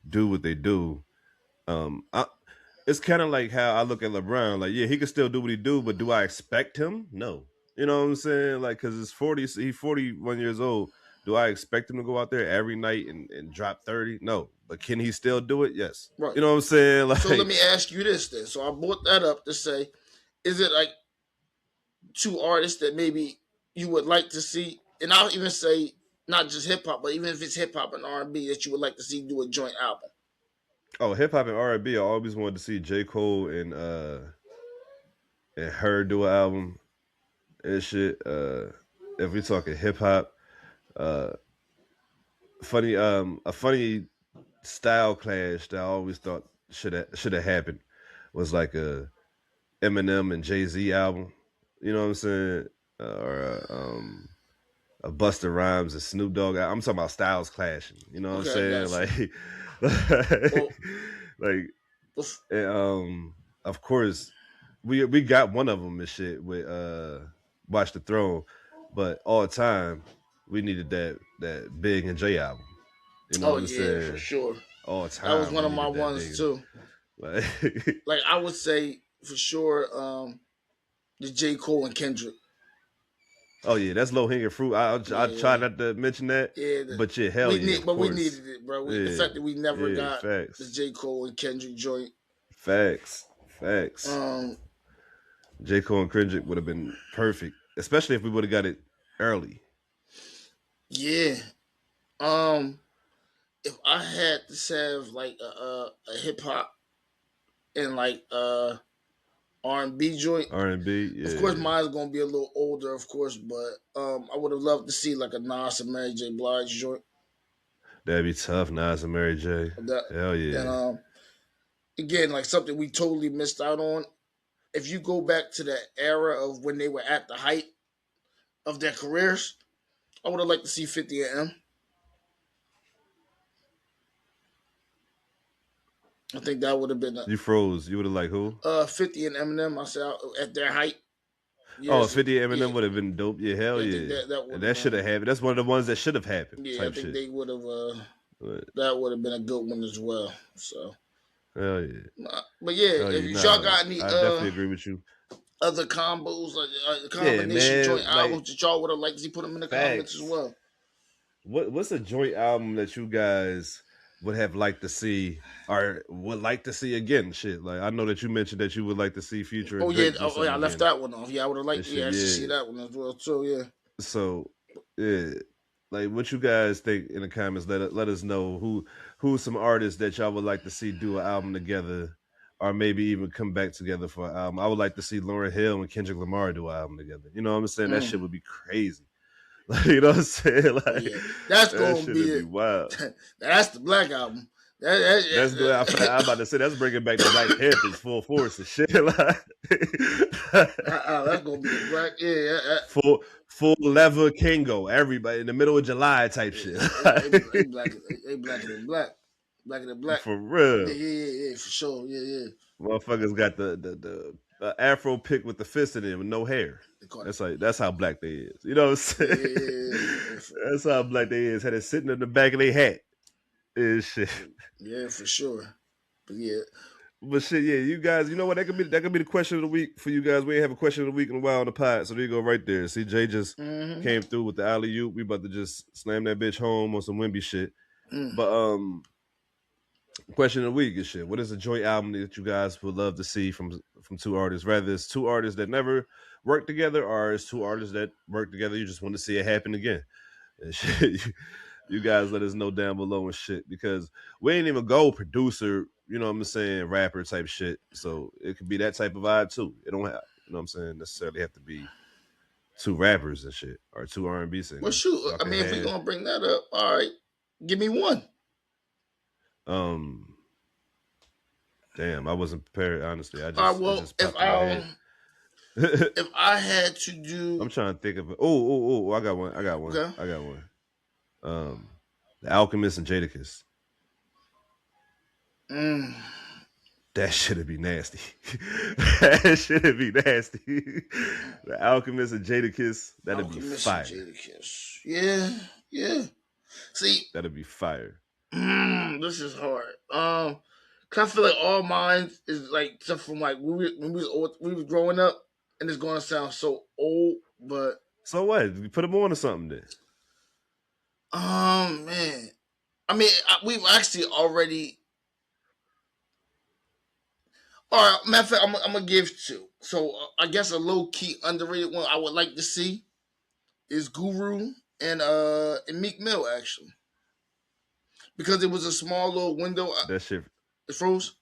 do what they do. It's kind of like how I look at LeBron. Like, yeah, he can still do what he do, but do I expect him? No. You know what I'm saying? Like, because he's 41 years old. Do I expect him to go out there every night and drop 30? No. But can he still do it? Yes. Right. You know what I'm saying? Like, so let me ask you this then. So I brought that up to say, is it like two artists that maybe you would like to see, and I'll even say not just hip hop, but even if it's hip hop and R&B that you would like to see do a joint album? Oh, hip hop and R&B, I always wanted to see J. Cole and her do an album and shit. If we talking hip hop, a funny style clash that I always thought should have happened was like a Eminem and Jay-Z album. You know what I'm saying? Or a Busta Rhymes and Snoop Dogg. I'm talking about styles clashing. You know what I'm saying? Like, and, of course, we got one of them and shit with Watch the Throne, but all the time we needed that Big and J album. You know what I'm saying? For sure. All the time. That was one of my ones too. Like I would say for sure, the J. Cole and Kendrick. Oh yeah, that's low hanging fruit. I try not to mention that. Yeah, but hell we needed it, bro. The fact that we never got the J. Cole and Kendrick joint. Facts. J. Cole and Kendrick would have been perfect, especially if we would have got it early. Yeah. If I had to have like a hip hop and like R&B joint. R&B, yeah. Of course, mine's gonna be a little older, of course, but I would have loved to see like a Nas and Mary J. Blige joint. That'd be tough, Nas and Mary J. Hell yeah. And again, like something we totally missed out on. If you go back to the era of when they were at the height of their careers, I would have liked to see 50 and M. I think that would have been. You froze. You would have liked who? 50 and Eminem. I said at their height. Oh, 50 and Eminem would have been dope. Yeah, hell yeah. That should have happened. That's one of the ones that should have happened. Yeah, I think they would have. That would have been a good one as well. So. Hell yeah. But yeah, if y'all got any, I definitely agree with you. Other combos, like combination joint albums that y'all would have liked to see, put them in the comments as well. What's a joint album that you guys would have liked to see or would like to see again? Shit, like I know that you mentioned that you would like to see Future. Oh yeah, I left that one off. Yeah, I would have liked to see that one as well too. Yeah. So yeah, like what you guys think in the comments? Let us know who's some artists that y'all would like to see do an album together, or maybe even come back together for an album. I would like to see Lauryn Hill and Kendrick Lamar do an album together. You know what I'm saying? That shit would be crazy. Like, you know what I'm saying? Like, that's gonna be wild. That's the Black album. That's good. I'm about to say that's bringing back the Black Panthers full force and shit. Like, that's gonna be the Black. Yeah. Full leather Kingo. Everybody in the middle of July type shit. They blacker than black. Blacker than black. For real. Yeah, for sure. Yeah. Motherfuckers got the afro pick with the fist in it with no hair. That's how black they is. You know what I'm saying? Yeah. That's how black they is. Had it sitting in the back of their hat. And shit. Yeah, for sure. But yeah. But shit, yeah, you guys, you know what? That could be the question of the week for you guys. We ain't have a question of the week in a while on the pod, so there you go right there. See, Jay just came through with the alley-oop. We about to just slam that bitch home on some Wimby shit. But question of the week is shit. What is a joint album that you guys would love to see from two artists? Rather it's two artists that never worked together, or it's two artists that work together. You just want to see it happen again. And shit, you guys let us know down below and shit, because we ain't even go producer, you know what I'm saying, rapper type shit. So it could be that type of vibe too. It don't have, you know what I'm saying, necessarily have to be two rappers and shit or two R&B singers. Well, shoot, I mean, if we're gonna bring that up, all right, give me one. Damn, I wasn't prepared. Honestly, I just. All right, well, if I had to do, I'm trying to think of it. Oh, I got one. Okay. I got one. The Alchemist and Jadakiss. That shit'd be nasty. That shit'd be nasty. The Alchemist and Jadakiss. That'd be fire. Jadakiss. Yeah. See, that'd be fire. This is hard. Cause I feel like all mine is like stuff from like when we was growing up, and it's gonna sound so old, but so what? You put them on or something then. Man, I mean, we've actually already. All right, matter of fact, I'm gonna give two. So I guess a low key underrated one I would like to see is Guru and Meek Mill, actually, because it was a small little window. That shit. It froze.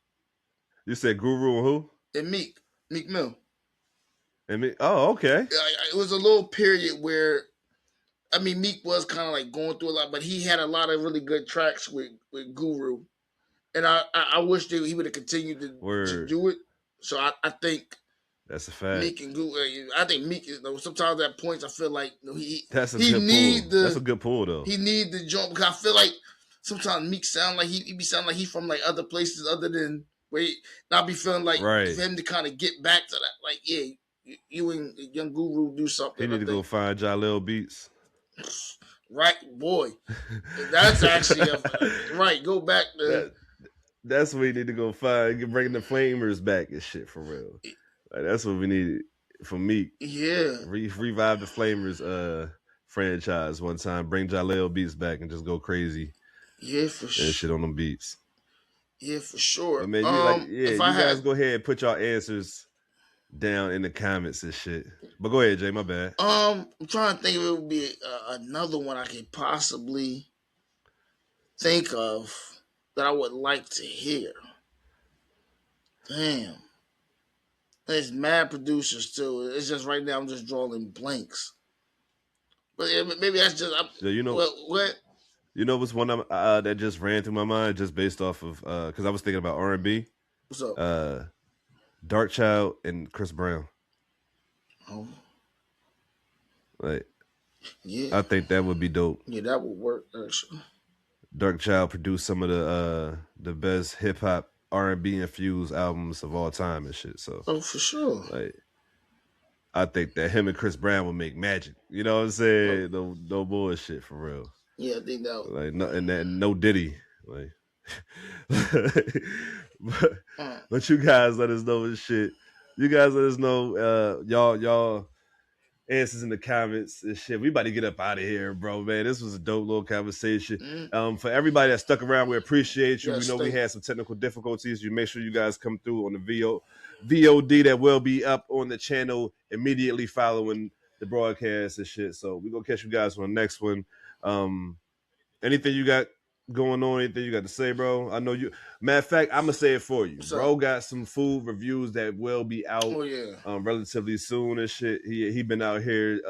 You said Guru and who? And Meek Mill. And Meek. Oh, okay. It was a little period where, I mean, Meek was kind of like going through a lot, but he had a lot of really good tracks with Guru, and I wish that he would have continued to do it. So I think that's a fact. Meek and Guru. I think Meek is though. Sometimes at points I feel like that's a good pull though. He need the jump because I feel like. Sometimes Meek sound like he be sounding like he from like other places other than where I be feeling like for him to kind of get back to that. Like, yeah, you and Young Guru do something. He need to go find Jaleel Beats. Right, boy. That's actually right. Go back to that's what we need to go find. Bring the Flamers back and shit for real. Like, that's what we needed from Meek. Yeah, revive the Flamers franchise one time. Bring Jaleel Beats back and just go crazy. Yeah, for sure. And shit on them beats. Yeah, for sure. But man, you guys go ahead and put y'all answers down in the comments and shit. But go ahead, Jay. My bad. I'm trying to think if it would be another one I could possibly think of that I would like to hear. Damn. There's mad producers too. It's just right now I'm just drawing blanks. But maybe that's just. You know what? You know what's one that just ran through my mind just based off of because I was thinking about R&B. What's up? Dark Child and Chris Brown. Oh. Like, yeah. I think that would be dope. Yeah, that would work actually. Dark Child produced some of the best hip hop R&B infused albums of all time and shit. So for sure. Like, I think that him and Chris Brown would make magic. You know what I'm saying? No bullshit for real. Yeah, I think that would. Like no Diddy. Like but you guys let us know this shit. You guys let us know y'all answers in the comments and shit. We about to get up out of here, bro, man. This was a dope little conversation. For everybody that stuck around, we appreciate you. We know we had some technical difficulties. You make sure you guys come through on the VOD that will be up on the channel immediately following the broadcast and shit. So we're gonna catch you guys on the next one. Anything you got going on? Anything you got to say, bro? I know you. Matter of fact, I'm gonna say it for you. Bro got some food reviews that will be out relatively soon and shit. He been out here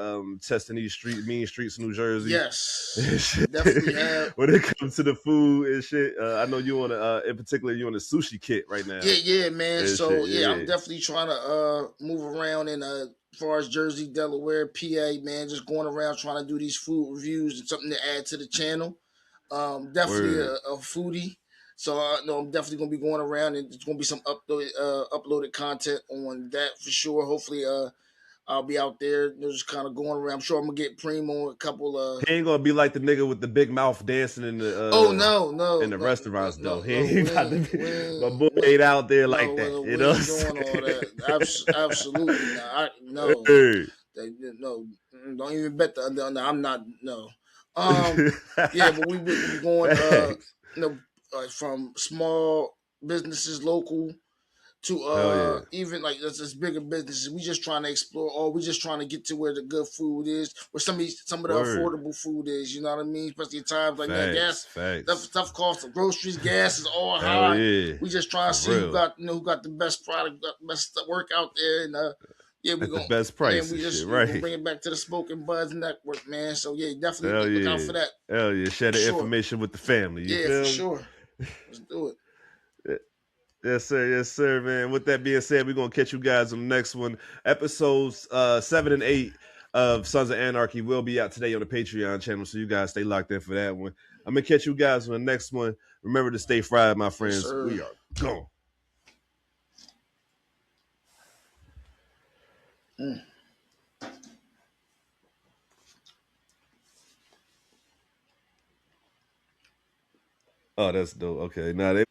testing these mean streets in New Jersey. Yes, definitely have. When it comes to the food and shit, I know you on in particular you on a sushi kit right now. Yeah, man. So I'm definitely trying to move around in as far as Jersey, Delaware, PA, man. Just going around trying to do these food reviews and something to add to the channel. Definitely a foodie. So no, I'm definitely gonna be going around, and there's gonna be some uploaded content on that for sure. Hopefully, I'll be out there, just kind of going around. I'm sure I'm gonna get Primo a couple. He ain't gonna be like the nigga with the big mouth dancing in the Oh no, in the restaurants though. He no, ain't about to be, my boy ain't out there like that. You we know, ain't doing all that. Absolutely not. No, hey. no, don't even bet the under. I'm not. No. Yeah, but we be going. Thanks. From small businesses, local, to Hell yeah. even like this bigger businesses. We just trying to explore, or we just trying to get to where the good food is, where some of the affordable food is. You know what I mean? Especially in times like that, gas, stuff costs, the groceries, gas is all high. Yeah. We just trying to see who got the best product, got the best work out there, and yeah, we the best price. We just right. bring it back to the Smoking Budz Network, man. So yeah, definitely look out for that. Hell yeah, share the information with the family. You feel for me? sure. Let's do it. Yes, sir, man. With that being said, we're gonna catch you guys on the next one. Episodes 7 and 8 of Sons of Anarchy will be out today on the Patreon channel, so you guys stay locked in for that one. I'm gonna catch you guys on the next one. Remember to stay fried, my friends. Yes, we are gone. Oh, that's dope. Okay, now they